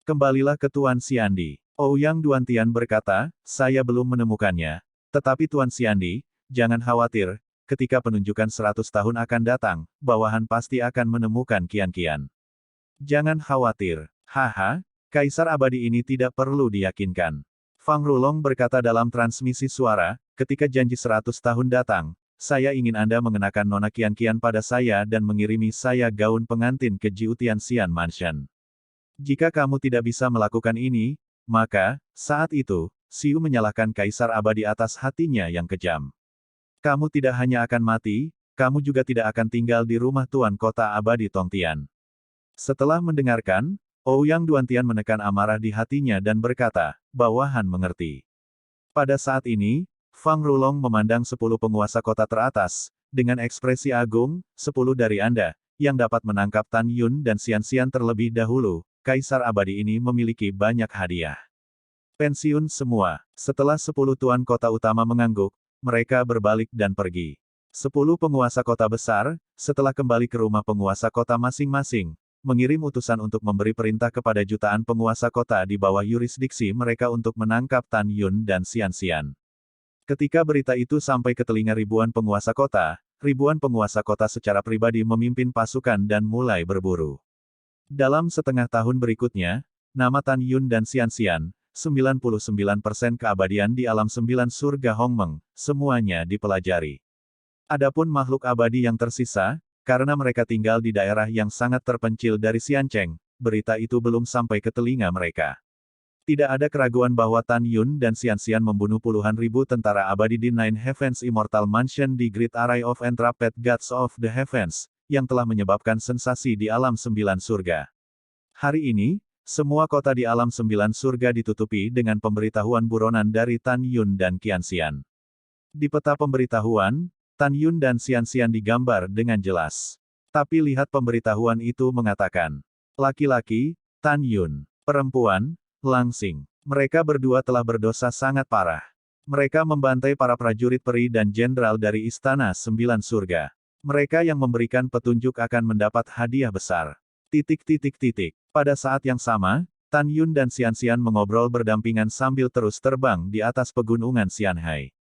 Kembalilah ke Tuan Xiandi. Ouyang Duantian berkata, saya belum menemukannya. Tetapi Tuan Xiandi, jangan khawatir, ketika penunjukan 100 tahun akan datang, bawahan pasti akan menemukan kian-kian. Jangan khawatir. Haha, Kaisar Abadi ini tidak perlu diyakinkan. Fang Rulong berkata dalam transmisi suara, ketika janji 100 tahun datang, saya ingin Anda mengenakan nona kian-kian pada saya dan mengirimi saya gaun pengantin ke Jiutian Xian Mansion. Jika kamu tidak bisa melakukan ini, maka, saat itu, Xiu menyalahkan Kaisar Abadi atas hatinya yang kejam. Kamu tidak hanya akan mati, kamu juga tidak akan tinggal di rumah Tuan Kota Abadi Tongtian. Setelah mendengarkan, Ouyang Duantian menekan amarah di hatinya dan berkata, bawahan mengerti. Pada saat ini, Fang Rulong memandang 10 penguasa kota teratas, dengan ekspresi agung, 10 dari Anda, yang dapat menangkap Tan Yun dan Xian-Xian terlebih dahulu, Kaisar Abadi ini memiliki banyak hadiah. Pensiun semua. Setelah 10 tuan kota utama mengangguk, mereka berbalik dan pergi. 10 penguasa kota besar, setelah kembali ke rumah penguasa kota masing-masing, mengirim utusan untuk memberi perintah kepada jutaan penguasa kota di bawah yurisdiksi mereka untuk menangkap Tan Yun dan Xian-Xian. Ketika berita itu sampai ke telinga ribuan penguasa kota secara pribadi memimpin pasukan dan mulai berburu. Dalam setengah tahun berikutnya, nama Tan Yun dan Xian-Xian, 99% keabadian di alam 9 surga Hongmeng, semuanya dipelajari. Adapun makhluk abadi yang tersisa, karena mereka tinggal di daerah yang sangat terpencil dari Xiancheng, berita itu belum sampai ke telinga mereka. Tidak ada keraguan bahwa Tan Yun dan Xian-Xian membunuh puluhan ribu tentara abadi di Nine Heavens Immortal Mansion di Great Array of Entrapped Gods of the Heavens, yang telah menyebabkan sensasi di alam 9 surga. Hari ini, semua kota di alam 9 surga ditutupi dengan pemberitahuan buronan dari Tan Yun dan Qianxian. Di peta pemberitahuan, Tan Yun dan Xian-Xian digambar dengan jelas. Tapi lihat pemberitahuan itu mengatakan, laki-laki, Tan Yun, perempuan, Langsing. Mereka berdua telah berdosa sangat parah. Mereka membantai para prajurit peri dan jenderal dari Istana 9 Surga. Mereka yang memberikan petunjuk akan mendapat hadiah besar. Pada saat yang sama, Tan Yun dan Xian-Xian mengobrol berdampingan sambil terus terbang di atas pegunungan Xianhai.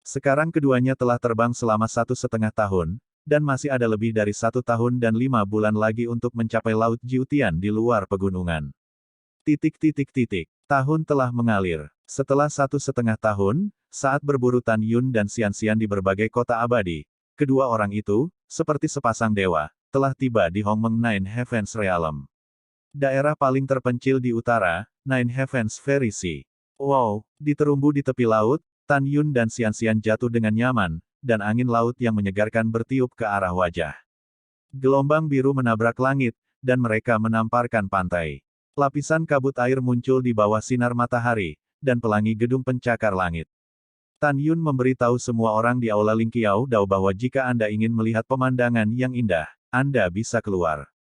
Sekarang keduanya telah terbang selama 1,5 tahun, dan masih ada lebih dari 1 tahun dan 5 bulan lagi untuk mencapai Laut Jiutian di luar pegunungan. Tahun telah mengalir. Setelah 1,5 tahun, saat berburu Tan Yun dan Xian-Xian di berbagai kota abadi, kedua orang itu, seperti sepasang dewa, telah tiba di Hongmeng Nine Heavens Realm. Daerah paling terpencil di utara, Nine Heavens Fairy Sea. Wow, diterumbu di tepi laut, Tan Yun dan Xian-Xian jatuh dengan nyaman, dan angin laut yang menyegarkan bertiup ke arah wajah. Gelombang biru menabrak langit, dan mereka menamparkan pantai. Lapisan kabut air muncul di bawah sinar matahari, dan pelangi gedung pencakar langit. Tan Yun memberitahu semua orang di Aula Lingqiao Dao bahwa jika Anda ingin melihat pemandangan yang indah, Anda bisa keluar.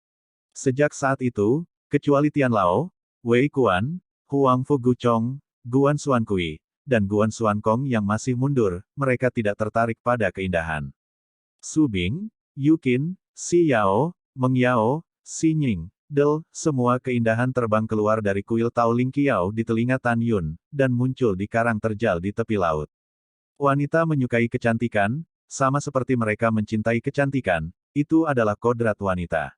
Sejak saat itu, kecuali Tian Lao, Wei Kuan, Huang Fu Guchong, Guan Xuankui, dan Guan Xuankong yang masih mundur, mereka tidak tertarik pada keindahan. Su Bing, Yu Qin, Si Yao, Meng Yao, Si Nying, Del, semua keindahan terbang keluar dari kuil Tao Lingqiao di telinga Tan Yun, dan muncul di karang terjal di tepi laut. Wanita menyukai kecantikan, sama seperti mereka mencintai kecantikan, itu adalah kodrat wanita.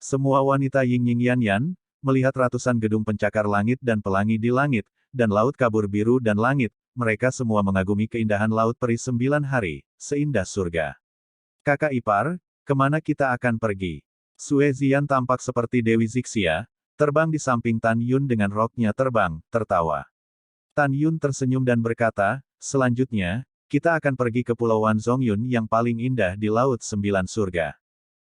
Semua wanita Ying Ying Yan Yan, melihat ratusan gedung pencakar langit dan pelangi di langit, dan laut kabur biru dan langit, mereka semua mengagumi keindahan laut peri 9 hari, seindah surga. Kakak ipar, kemana kita akan pergi? Sue Zian tampak seperti Dewi Zixia, terbang di samping Tan Yun dengan roknya terbang, tertawa. Tan Yun tersenyum dan berkata, selanjutnya, kita akan pergi ke Pulau Wan Zongyun yang paling indah di Laut 9 Surga.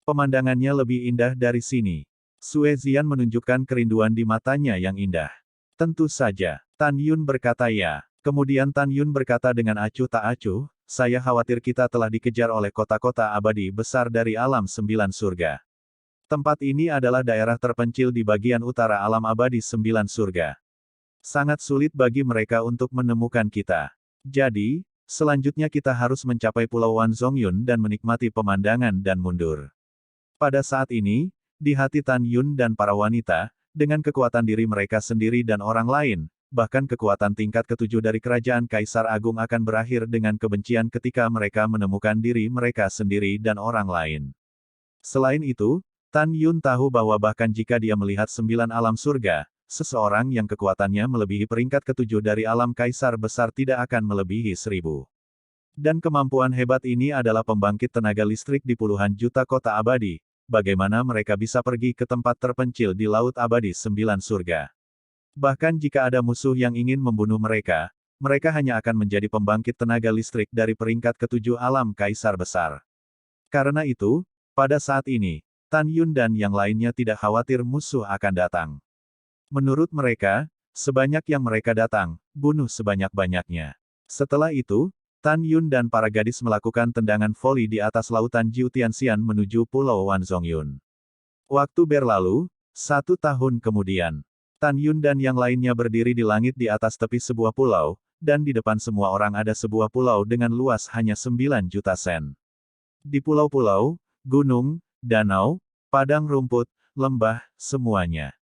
Pemandangannya lebih indah dari sini. Sue Zian menunjukkan kerinduan di matanya yang indah. Tentu saja, Tan Yun berkata ya. Kemudian Tan Yun berkata dengan acuh tak acuh, saya khawatir kita telah dikejar oleh kota-kota abadi besar dari alam sembilan surga. Tempat ini adalah daerah terpencil di bagian utara alam abadi sembilan surga. Sangat sulit bagi mereka untuk menemukan kita. Jadi, selanjutnya kita harus mencapai Pulau Wanzhongyun dan menikmati pemandangan dan mundur. Pada saat ini, di hati Tan Yun dan para wanita, dengan kekuatan diri mereka sendiri dan orang lain, bahkan kekuatan tingkat ketujuh dari Kerajaan Kaisar Agung akan berakhir dengan kebencian ketika mereka menemukan diri mereka sendiri dan orang lain. Selain itu, Tan Yun tahu bahwa bahkan jika dia melihat 9 alam surga, seseorang yang kekuatannya melebihi peringkat ketujuh dari alam kaisar besar tidak akan melebihi 1000. Dan kemampuan hebat ini adalah pembangkit tenaga listrik di puluhan juta kota abadi. Bagaimana mereka bisa pergi ke tempat terpencil di Laut Abadi Sembilan Surga? Bahkan jika ada musuh yang ingin membunuh mereka, mereka hanya akan menjadi pembangkit tenaga listrik dari peringkat ketujuh alam kaisar besar. Karena itu, pada saat ini, Tan Yun dan yang lainnya tidak khawatir musuh akan datang. Menurut mereka, sebanyak yang mereka datang, bunuh sebanyak-banyaknya. Setelah itu, Tan Yun dan para gadis melakukan tendangan voli di atas lautan Jiutianxian menuju Pulau Wanzhongyun. Waktu berlalu, 1 tahun kemudian. Tan Yun dan yang lainnya berdiri di langit di atas tepi sebuah pulau, dan di depan semua orang ada sebuah pulau dengan luas hanya 9 juta sen. Di pulau-pulau, gunung, danau, padang rumput, lembah, semuanya.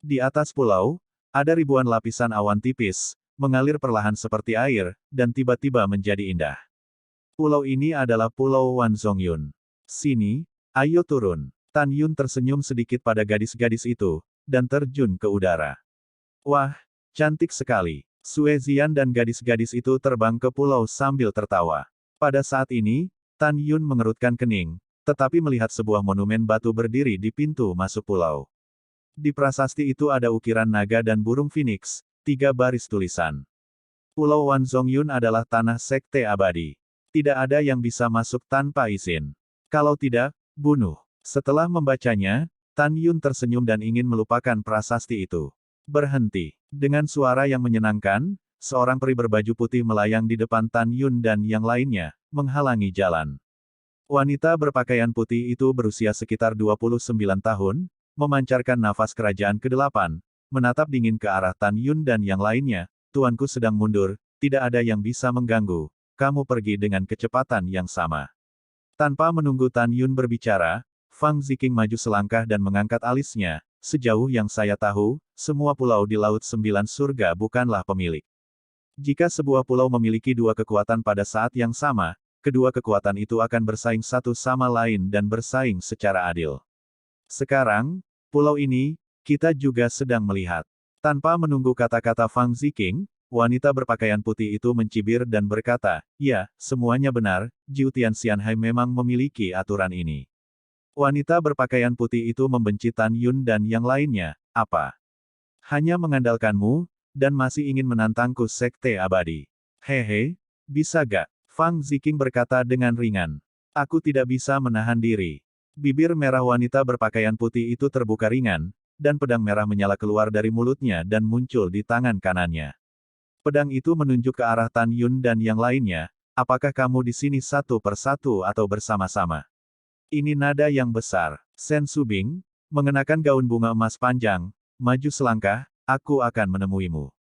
Di atas pulau, ada ribuan lapisan awan tipis, mengalir perlahan seperti air, dan tiba-tiba menjadi indah. Pulau ini adalah Pulau Wanzhongyun. Sini, ayo turun. Tan Yun tersenyum sedikit pada gadis-gadis itu, dan terjun ke udara. Wah, cantik sekali. Sue Zian dan gadis-gadis itu terbang ke pulau sambil tertawa. Pada saat ini, Tan Yun mengerutkan kening, tetapi melihat sebuah monumen batu berdiri di pintu masuk pulau. Di prasasti itu ada ukiran naga dan burung phoenix, 3 baris tulisan. Pulau Wanzhongyun adalah tanah sekte abadi. Tidak ada yang bisa masuk tanpa izin. Kalau tidak, bunuh. Setelah membacanya, Tan Yun tersenyum dan ingin melupakan prasasti itu. Berhenti. Dengan suara yang menyenangkan, seorang peri berbaju putih melayang di depan Tan Yun dan yang lainnya, menghalangi jalan. Wanita berpakaian putih itu berusia sekitar 29 tahun, memancarkan nafas kerajaan ke-8, menatap dingin ke arah Tan Yun dan yang lainnya. Tuanku sedang mundur, tidak ada yang bisa mengganggu, kamu pergi dengan kecepatan yang sama. Tanpa menunggu Tan Yun berbicara, Fang Ziqing maju selangkah dan mengangkat alisnya. Sejauh yang saya tahu, semua pulau di Laut Sembilan Surga bukanlah pemilik. Jika sebuah pulau memiliki 2 kekuatan pada saat yang sama, kedua kekuatan itu akan bersaing satu sama lain dan bersaing secara adil. Sekarang, pulau ini, kita juga sedang melihat. Tanpa menunggu kata-kata Fang Ziqing, wanita berpakaian putih itu mencibir dan berkata, ya, semuanya benar, Jiutianxianhai memang memiliki aturan ini. Wanita berpakaian putih itu membenci Tan Yun dan yang lainnya, apa? Hanya mengandalkanmu, dan masih ingin menantangku sekte abadi. Hehe, bisa gak? Fang Ziqing berkata dengan ringan. Aku tidak bisa menahan diri. Bibir merah wanita berpakaian putih itu terbuka ringan, dan pedang merah menyala keluar dari mulutnya dan muncul di tangan kanannya. Pedang itu menunjuk ke arah Tan Yun dan yang lainnya, apakah kamu di sini satu persatu atau bersama-sama? Ini nada yang besar. Sen Subing, mengenakan gaun bunga emas panjang, maju selangkah, aku akan menemuimu.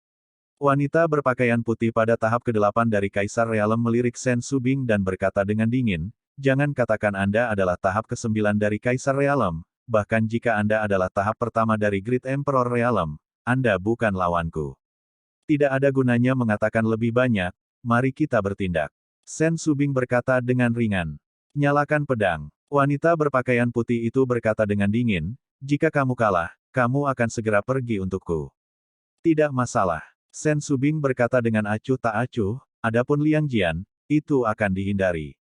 Wanita berpakaian putih pada tahap ke-8 dari Kaisar Realem melirik Sen Subing dan berkata dengan dingin, jangan katakan Anda adalah tahap ke-9 dari Kaisar Realem, bahkan jika Anda adalah tahap pertama dari Great Emperor Realem, Anda bukan lawanku. Tidak ada gunanya mengatakan lebih banyak, mari kita bertindak. Sen Subing berkata dengan ringan. Nyalakan pedang. Wanita berpakaian putih itu berkata dengan dingin, jika kamu kalah, kamu akan segera pergi untukku. Tidak masalah. Sen Subing berkata dengan acuh tak acuh, adapun Liang Jian, itu akan dihindari.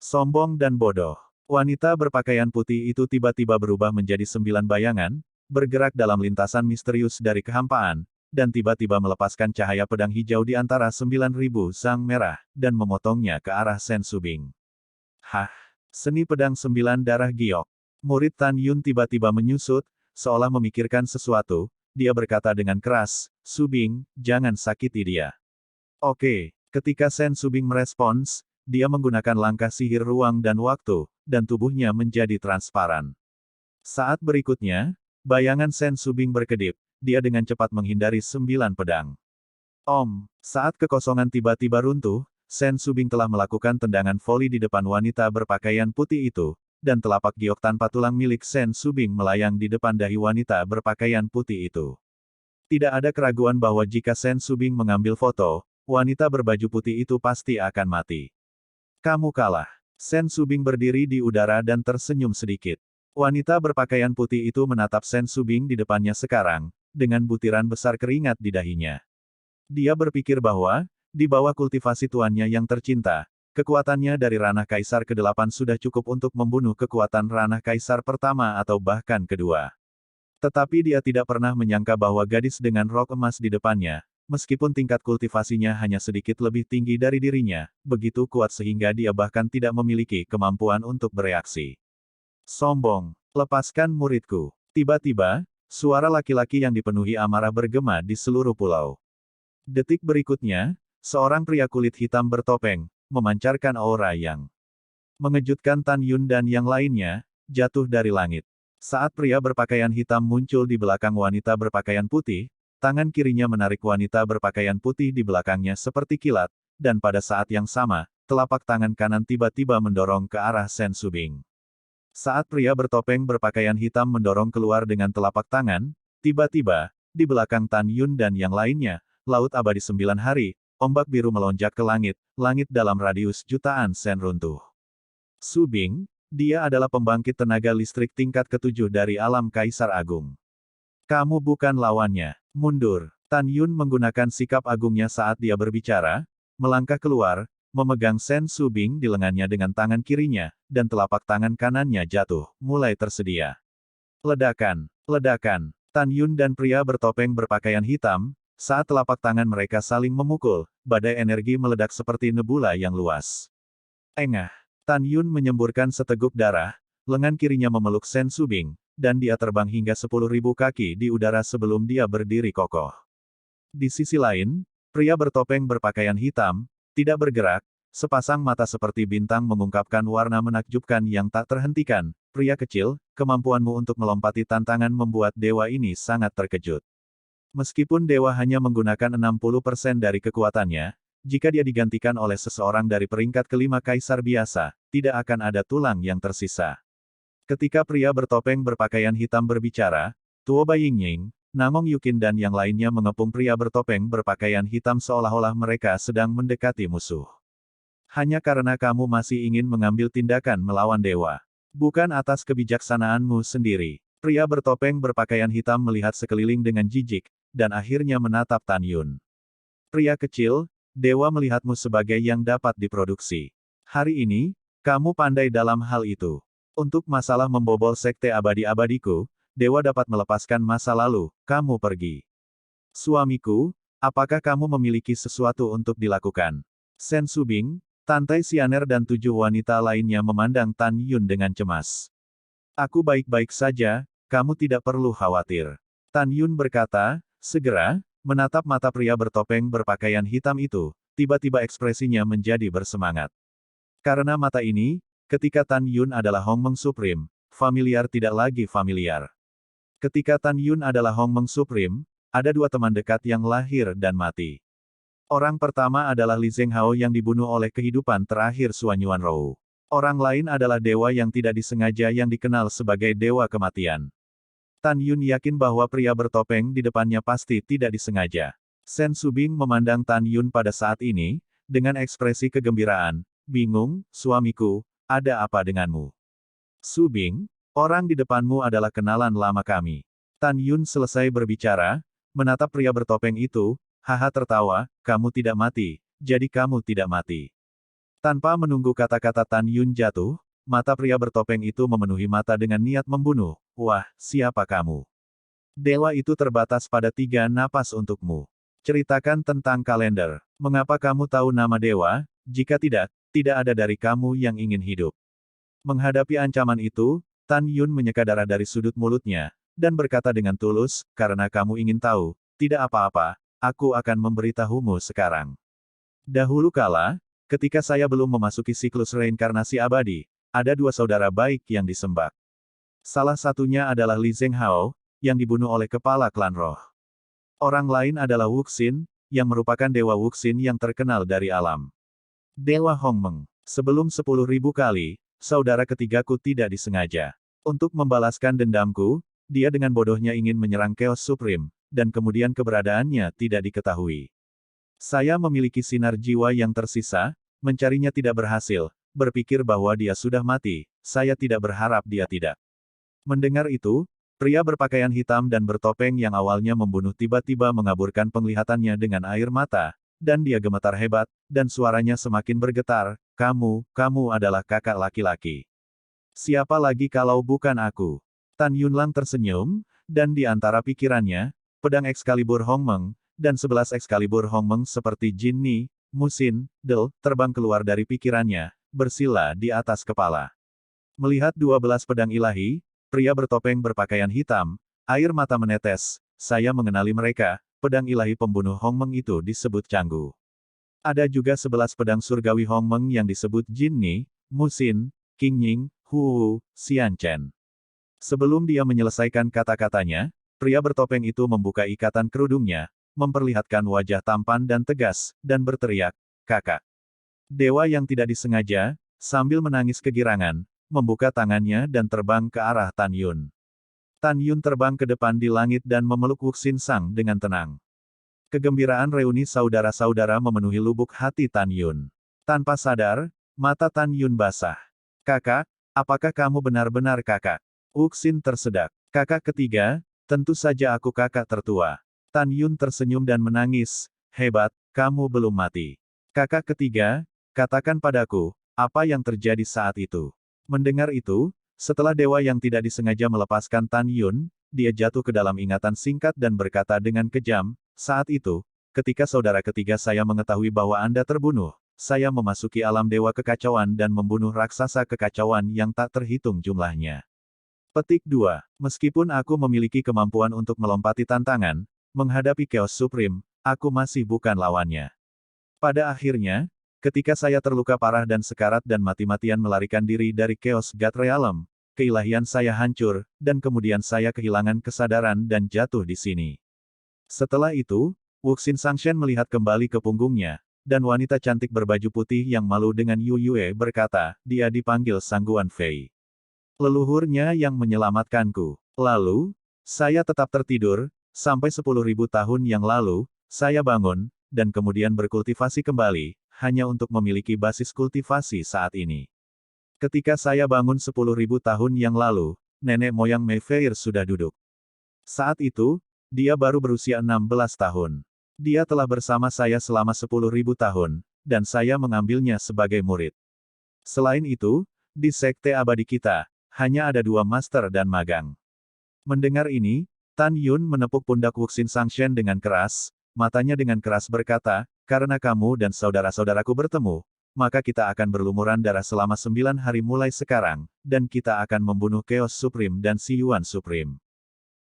Sombong dan bodoh. Wanita berpakaian putih itu tiba-tiba berubah menjadi 9 bayangan, bergerak dalam lintasan misterius dari kehampaan, dan tiba-tiba melepaskan cahaya pedang hijau di antara 9.000 sang merah, dan memotongnya ke arah Sen Subing. Hah! Seni pedang 9 darah giok. Murid Tan Yun tiba-tiba menyusut, seolah memikirkan sesuatu, dia berkata dengan keras, Subing, jangan sakiti dia. Oke, ketika Sen Subing merespons, dia menggunakan langkah sihir ruang dan waktu, dan tubuhnya menjadi transparan. Saat berikutnya, bayangan Sen Subing berkedip, dia dengan cepat menghindari 9 pedang. Saat kekosongan tiba-tiba runtuh, Sen Subing telah melakukan tendangan voli di depan wanita berpakaian putih itu, dan telapak giok tanpa tulang milik Sen Subing melayang di depan dahi wanita berpakaian putih itu. Tidak ada keraguan bahwa jika Sen Subing mengambil foto, wanita berbaju putih itu pasti akan mati. Kamu kalah. Sen Subing berdiri di udara dan tersenyum sedikit. Wanita berpakaian putih itu menatap Sen Subing di depannya sekarang, dengan butiran besar keringat di dahinya. Dia berpikir bahwa, di bawah kultivasi tuannya yang tercinta, kekuatannya dari ranah Kaisar ke-8 sudah cukup untuk membunuh kekuatan ranah Kaisar pertama atau bahkan kedua. Tetapi dia tidak pernah menyangka bahwa gadis dengan rok emas di depannya, meskipun tingkat kultivasinya hanya sedikit lebih tinggi dari dirinya, begitu kuat sehingga dia bahkan tidak memiliki kemampuan untuk bereaksi. Sombong, lepaskan muridku. Tiba-tiba, suara laki-laki yang dipenuhi amarah bergema di seluruh pulau. Detik berikutnya, seorang pria kulit hitam bertopeng, memancarkan aura yang mengejutkan Tan Yun dan yang lainnya, jatuh dari langit. Saat pria berpakaian hitam muncul di belakang wanita berpakaian putih, tangan kirinya menarik wanita berpakaian putih di belakangnya seperti kilat, dan pada saat yang sama, telapak tangan kanan tiba-tiba mendorong ke arah Sen Subing. Saat pria bertopeng berpakaian hitam mendorong keluar dengan telapak tangan, tiba-tiba, di belakang Tan Yun dan yang lainnya, Laut Abadi 9 Hari, ombak biru melonjak ke langit, langit dalam radius jutaan sen runtuh. Subing, dia adalah pembangkit tenaga listrik tingkat ke-7 dari alam Kaisar Agung. Kamu bukan lawannya. Mundur. Tan Yun menggunakan sikap agungnya saat dia berbicara, melangkah keluar, memegang Sen Subing di lengannya dengan tangan kirinya, dan telapak tangan kanannya jatuh, mulai tersedia. Ledakan. Ledakan. Tan Yun dan pria bertopeng berpakaian hitam, saat telapak tangan mereka saling memukul, badai energi meledak seperti nebula yang luas. Engah. Tan Yun menyemburkan seteguk darah, lengan kirinya memeluk Sen Subing, dan dia terbang hingga 10.000 kaki di udara sebelum dia berdiri kokoh. Di sisi lain, pria bertopeng berpakaian hitam, tidak bergerak, sepasang mata seperti bintang mengungkapkan warna menakjubkan yang tak terhentikan. Pria kecil, kemampuanmu untuk melompati tantangan membuat dewa ini sangat terkejut. Meskipun dewa hanya menggunakan 60% dari kekuatannya, jika dia digantikan oleh seseorang dari peringkat kelima kaisar biasa, tidak akan ada tulang yang tersisa. Ketika pria bertopeng berpakaian hitam berbicara, Tuo Baiying, Namong Yukin dan yang lainnya mengepung pria bertopeng berpakaian hitam seolah-olah mereka sedang mendekati musuh. Hanya karena kamu masih ingin mengambil tindakan melawan dewa. Bukan atas kebijaksanaanmu sendiri. Pria bertopeng berpakaian hitam melihat sekeliling dengan jijik, dan akhirnya menatap Tan Yun. Pria kecil, dewa melihatmu sebagai yang dapat diproduksi. Hari ini, kamu pandai dalam hal itu. Untuk masalah membobol sekte abadi-abadiku, dewa dapat melepaskan masa lalu, kamu pergi. Suamiku, apakah kamu memiliki sesuatu untuk dilakukan? Sen Subing, Tantai Sianer dan 7 wanita lainnya memandang Tan Yun dengan cemas. Aku baik-baik saja, kamu tidak perlu khawatir. Tan Yun berkata, segera, menatap mata pria bertopeng berpakaian hitam itu, tiba-tiba ekspresinya menjadi bersemangat. Karena mata ini, ketika Tan Yun adalah Hongmeng Supreme, familiar tidak lagi familiar. Ketika Tan Yun adalah Hongmeng Supreme, ada 2 teman dekat yang lahir dan mati. Orang pertama adalah Li Zhenghao yang dibunuh oleh kehidupan terakhir Suan Yuanrou. Orang lain adalah dewa yang tidak disengaja yang dikenal sebagai Dewa Kematian. Tan Yun yakin bahwa pria bertopeng di depannya pasti tidak disengaja. Sen Subing memandang Tan Yun pada saat ini, dengan ekspresi kegembiraan, bingung, suamiku, ada apa denganmu? Subing, orang di depanmu adalah kenalan lama kami. Tan Yun selesai berbicara, menatap pria bertopeng itu, haha tertawa, kamu tidak mati, jadi kamu tidak mati. Tanpa menunggu kata-kata Tan Yun jatuh, mata pria bertopeng itu memenuhi mata dengan niat membunuh. Wah, siapa kamu? Dewa itu terbatas pada 3 napas untukmu. Ceritakan tentang kalender. Mengapa kamu tahu nama dewa? Jika tidak, tidak ada dari kamu yang ingin hidup. Menghadapi ancaman itu, Tan Yun menyeka darah dari sudut mulutnya, dan berkata dengan tulus, karena kamu ingin tahu, tidak apa-apa, aku akan memberitahumu sekarang. Dahulu kala, Ketika saya belum memasuki siklus reinkarnasi abadi, ada dua saudara baik yang disembah. Salah satunya adalah Li Zhenghao, yang dibunuh oleh kepala klan roh. Orang lain adalah Wuxin, yang merupakan Dewa Wuxin yang terkenal dari alam. Dewa Hongmeng. Sebelum 10.000 kali, saudara ketigaku tidak disengaja. Untuk membalaskan dendamku, dia dengan bodohnya ingin menyerang Chaos Supreme, dan kemudian keberadaannya tidak diketahui. Saya memiliki sinar jiwa yang tersisa, mencarinya tidak berhasil, berpikir bahwa dia sudah mati, saya tidak berharap dia tidak. Mendengar itu, pria berpakaian hitam dan bertopeng yang awalnya membunuh tiba-tiba mengaburkan penglihatannya dengan air mata, dan dia gemetar hebat, dan suaranya semakin bergetar, kamu adalah kakak laki-laki. Siapa lagi kalau bukan aku? Tan Yunlang tersenyum, dan di antara pikirannya, pedang Excalibur Hongmeng, dan 11 Excalibur Hongmeng seperti Jin Ni, Musin, Del, terbang keluar dari pikirannya, bersila di atas kepala. Melihat 12 pedang ilahi, pria bertopeng berpakaian hitam, air mata menetes, saya mengenali mereka, pedang ilahi pembunuh Hongmeng itu disebut Canggu. Ada juga 11 pedang surgawi Hongmeng yang disebut Jin Ni, Musin, Qingning, Hu, Xian Chen. Sebelum dia menyelesaikan kata-katanya, pria bertopeng itu membuka ikatan kerudungnya, memperlihatkan wajah tampan dan tegas, dan berteriak, kakak. Dewa yang tidak disengaja, sambil menangis kegirangan, membuka tangannya dan terbang ke arah Tan Yun. Tan Yun terbang ke depan di langit dan memeluk Wuxin Sang dengan tenang. Kegembiraan reuni saudara-saudara memenuhi lubuk hati Tan Yun. Tanpa sadar, mata Tan Yun basah. Kakak, apakah kamu benar-benar kakak? Wuxin tersedak. Kakak ketiga, tentu saja aku kakak tertua. Tan Yun tersenyum dan menangis, hebat, kamu belum mati. Kakak ketiga, katakan padaku, apa yang terjadi saat itu? Mendengar itu, setelah dewa yang tidak disengaja melepaskan Tan Yun, dia jatuh ke dalam ingatan singkat dan berkata dengan kejam, saat itu, ketika saudara ketiga saya mengetahui bahwa Anda terbunuh, saya memasuki alam dewa kekacauan dan membunuh raksasa kekacauan yang tak terhitung jumlahnya. Petik 2. Meskipun aku memiliki kemampuan untuk melompati tantangan, menghadapi Chaos Supreme, aku masih bukan lawannya. Pada akhirnya, ketika saya terluka parah dan sekarat dan mati-matian melarikan diri dari Chaos God Realm, keilahian saya hancur, dan kemudian saya kehilangan kesadaran dan jatuh di sini. Setelah itu, Wuxin Sangshen melihat kembali ke punggungnya, dan wanita cantik berbaju putih yang malu dengan Yu Yue berkata, dia dipanggil Sangguan Fei. Leluhurnya yang menyelamatkanku. Lalu, saya tetap tertidur, sampai 10.000 tahun yang lalu, saya bangun, dan kemudian berkultivasi kembali, hanya untuk memiliki basis kultivasi saat ini. Ketika saya bangun 10.000 tahun yang lalu, nenek moyang Mei Feir sudah duduk. Saat itu, dia baru berusia 16 tahun. Dia telah bersama saya selama 10.000 tahun, dan saya mengambilnya sebagai murid. Selain itu, di sekte abadi kita, hanya ada 2 master dan magang. Mendengar ini, Tan Yun menepuk pundak Wuxin Sangshen dengan keras, matanya dengan keras berkata, karena kamu dan saudara-saudaraku bertemu, maka kita akan berlumuran darah selama 9 hari mulai sekarang, dan kita akan membunuh Chaos Supreme dan Si Yuan Supreme.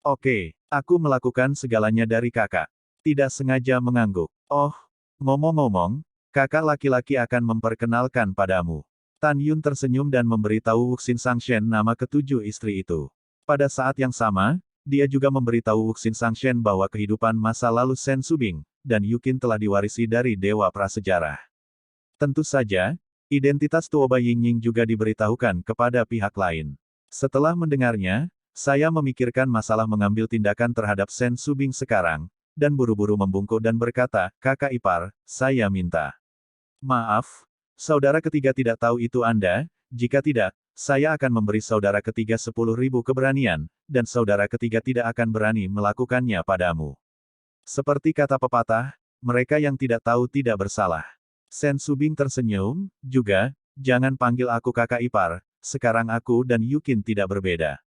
Oke, aku melakukan segalanya dari kakak. Tidak sengaja mengangguk. Oh, ngomong-ngomong, kakak laki-laki akan memperkenalkan padamu. Tan Yun tersenyum dan memberitahu Wuxin Sangshen nama ketujuh istri itu. Pada saat yang sama, dia juga memberitahu Wuxin Sangshen bahwa kehidupan masa lalu Shen Subing dan Yukin telah diwarisi dari dewa prasejarah. Tentu saja, identitas Tuoba Yingying juga diberitahukan kepada pihak lain. Setelah mendengarnya, saya memikirkan masalah mengambil tindakan terhadap Shen Subing sekarang, dan buru-buru membungkuk dan berkata, kakak ipar, saya minta. Maaf, saudara ketiga tidak tahu itu Anda, jika tidak, saya akan memberi saudara ketiga 10.000 keberanian, dan saudara ketiga tidak akan berani melakukannya padamu. Seperti kata pepatah, mereka yang tidak tahu tidak bersalah. Shen Subing tersenyum, juga, jangan panggil aku kakak ipar, sekarang aku dan Yukin tidak berbeda.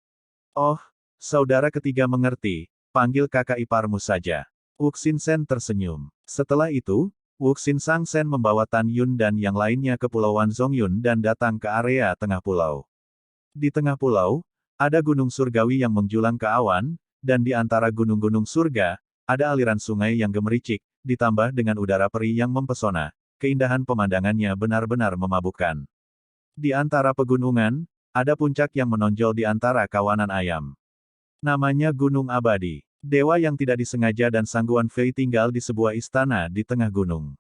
Oh, saudara ketiga mengerti, panggil kakak iparmu saja. Wuxin Shen tersenyum. Setelah itu, Wuxin Sangshen membawa Tan Yun dan yang lainnya ke Pulauan Zongyun dan datang ke area tengah pulau. Di tengah pulau, ada gunung surgawi yang menjulang ke awan, dan di antara gunung-gunung surga, ada aliran sungai yang gemericik, ditambah dengan udara perih yang mempesona. keindahan pemandangannya benar-benar memabukkan. Di antara pegunungan, ada puncak yang menonjol di antara kawanan ayam. Namanya Gunung Abadi. Dewa yang tidak disengaja dan Sangguan Fei tinggal di sebuah istana di tengah gunung.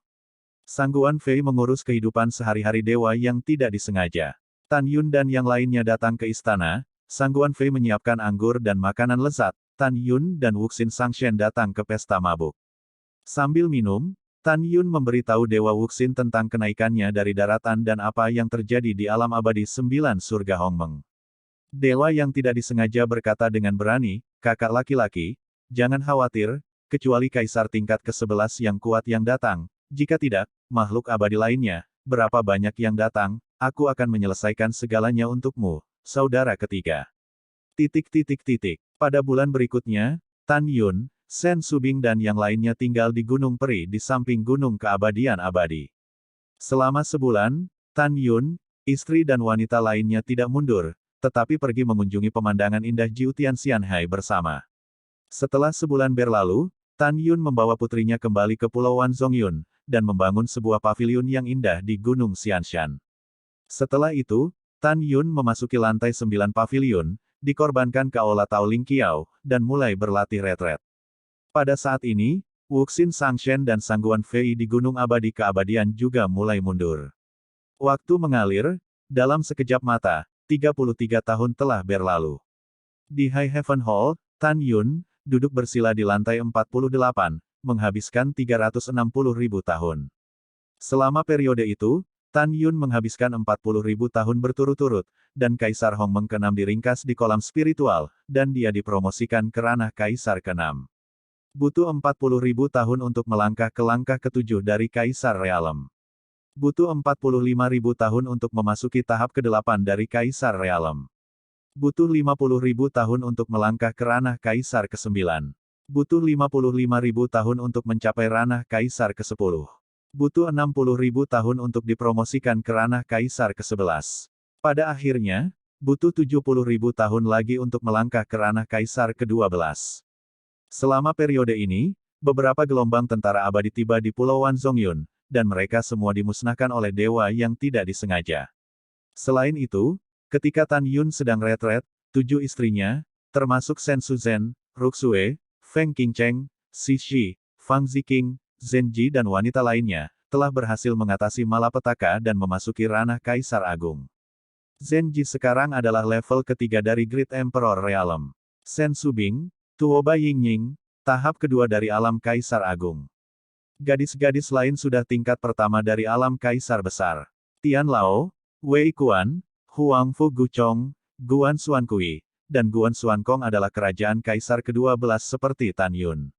Sangguan Fei mengurus kehidupan sehari-hari dewa yang tidak disengaja. Tan Yun dan yang lainnya datang ke istana, Sangguan Fei menyiapkan anggur dan makanan lezat, Tan Yun dan Wuxin Sangshen datang ke pesta mabuk. Sambil minum, Tan Yun memberitahu Dewa Wuxin tentang kenaikannya dari daratan dan apa yang terjadi di alam abadi 9 surga Hongmeng. Dewa yang tidak disengaja berkata dengan berani, "Kakak laki-laki, jangan khawatir, kecuali kaisar tingkat ke-11 yang kuat yang datang. Jika tidak, makhluk abadi lainnya, berapa banyak yang datang, aku akan menyelesaikan segalanya untukmu, saudara ketiga." Pada bulan berikutnya, Tan Yun, Sen Subing dan yang lainnya tinggal di Gunung Peri di samping Gunung Keabadian Abadi. Selama sebulan, Tan Yun, istri dan wanita lainnya tidak mundur, tetapi pergi mengunjungi pemandangan indah Jiutian Xianhai bersama. Setelah sebulan berlalu, Tan Yun membawa putrinya kembali ke Pulauan Zongyun, dan membangun sebuah paviliun yang indah di Gunung Xianshan. Setelah itu, Tan Yun memasuki lantai 9 paviliun, dikorbankan ke Aula Tao Ling Qiao, dan mulai berlatih retret. Pada saat ini, Wuxin Sangshen dan Sangguan Fei di Gunung Abadi Keabadian juga mulai mundur. Waktu mengalir, dalam sekejap mata, 33 tahun telah berlalu. Di High Heaven Hall, Tan Yun, duduk bersila di lantai 48, menghabiskan 360.000 tahun. Selama periode itu, Tan Yun menghabiskan 40.000 tahun berturut-turut, dan Kaisar Hongmeng ke-6 diringkas di kolam spiritual, dan dia dipromosikan ke ranah Kaisar ke-6. Butuh 40.000 tahun untuk melangkah ke langkah ke-7 dari Kaisar Realem. Butuh 45.000 tahun untuk memasuki tahap ke-8 dari Kaisar Realem. Butuh 50.000 tahun untuk melangkah ke ranah Kaisar ke-9. Butuh 55.000 tahun untuk mencapai ranah Kaisar ke-10. Butuh 60.000 tahun untuk dipromosikan ke ranah Kaisar ke-11. Pada akhirnya, butuh 70.000 tahun lagi untuk melangkah ke ranah Kaisar ke-12. Selama periode ini, beberapa gelombang tentara abadi tiba di Pulauan Zongyun, dan mereka semua dimusnahkan oleh dewa yang tidak disengaja. Selain itu, ketika Tan Yun sedang retret, 7 istrinya, termasuk Sen Suzhen, Ruxue, Feng Qingcheng, Xi Shi, Fang Ziqing, Zhen Ji dan wanita lainnya, telah berhasil mengatasi malapetaka dan memasuki ranah Kaisar Agung. Zhen Ji sekarang adalah level ketiga dari Great Emperor Realm. Sen Subing, Tuoba Yingying, tahap kedua dari alam Kaisar Agung. Gadis-gadis lain sudah tingkat pertama dari alam Kaisar Besar. Tian Lao, Wei Kuan, Huang Fu Guchong, Guan Xuankui, dan Guan Xuankong adalah kerajaan Kaisar ke-12 seperti Tan Yun.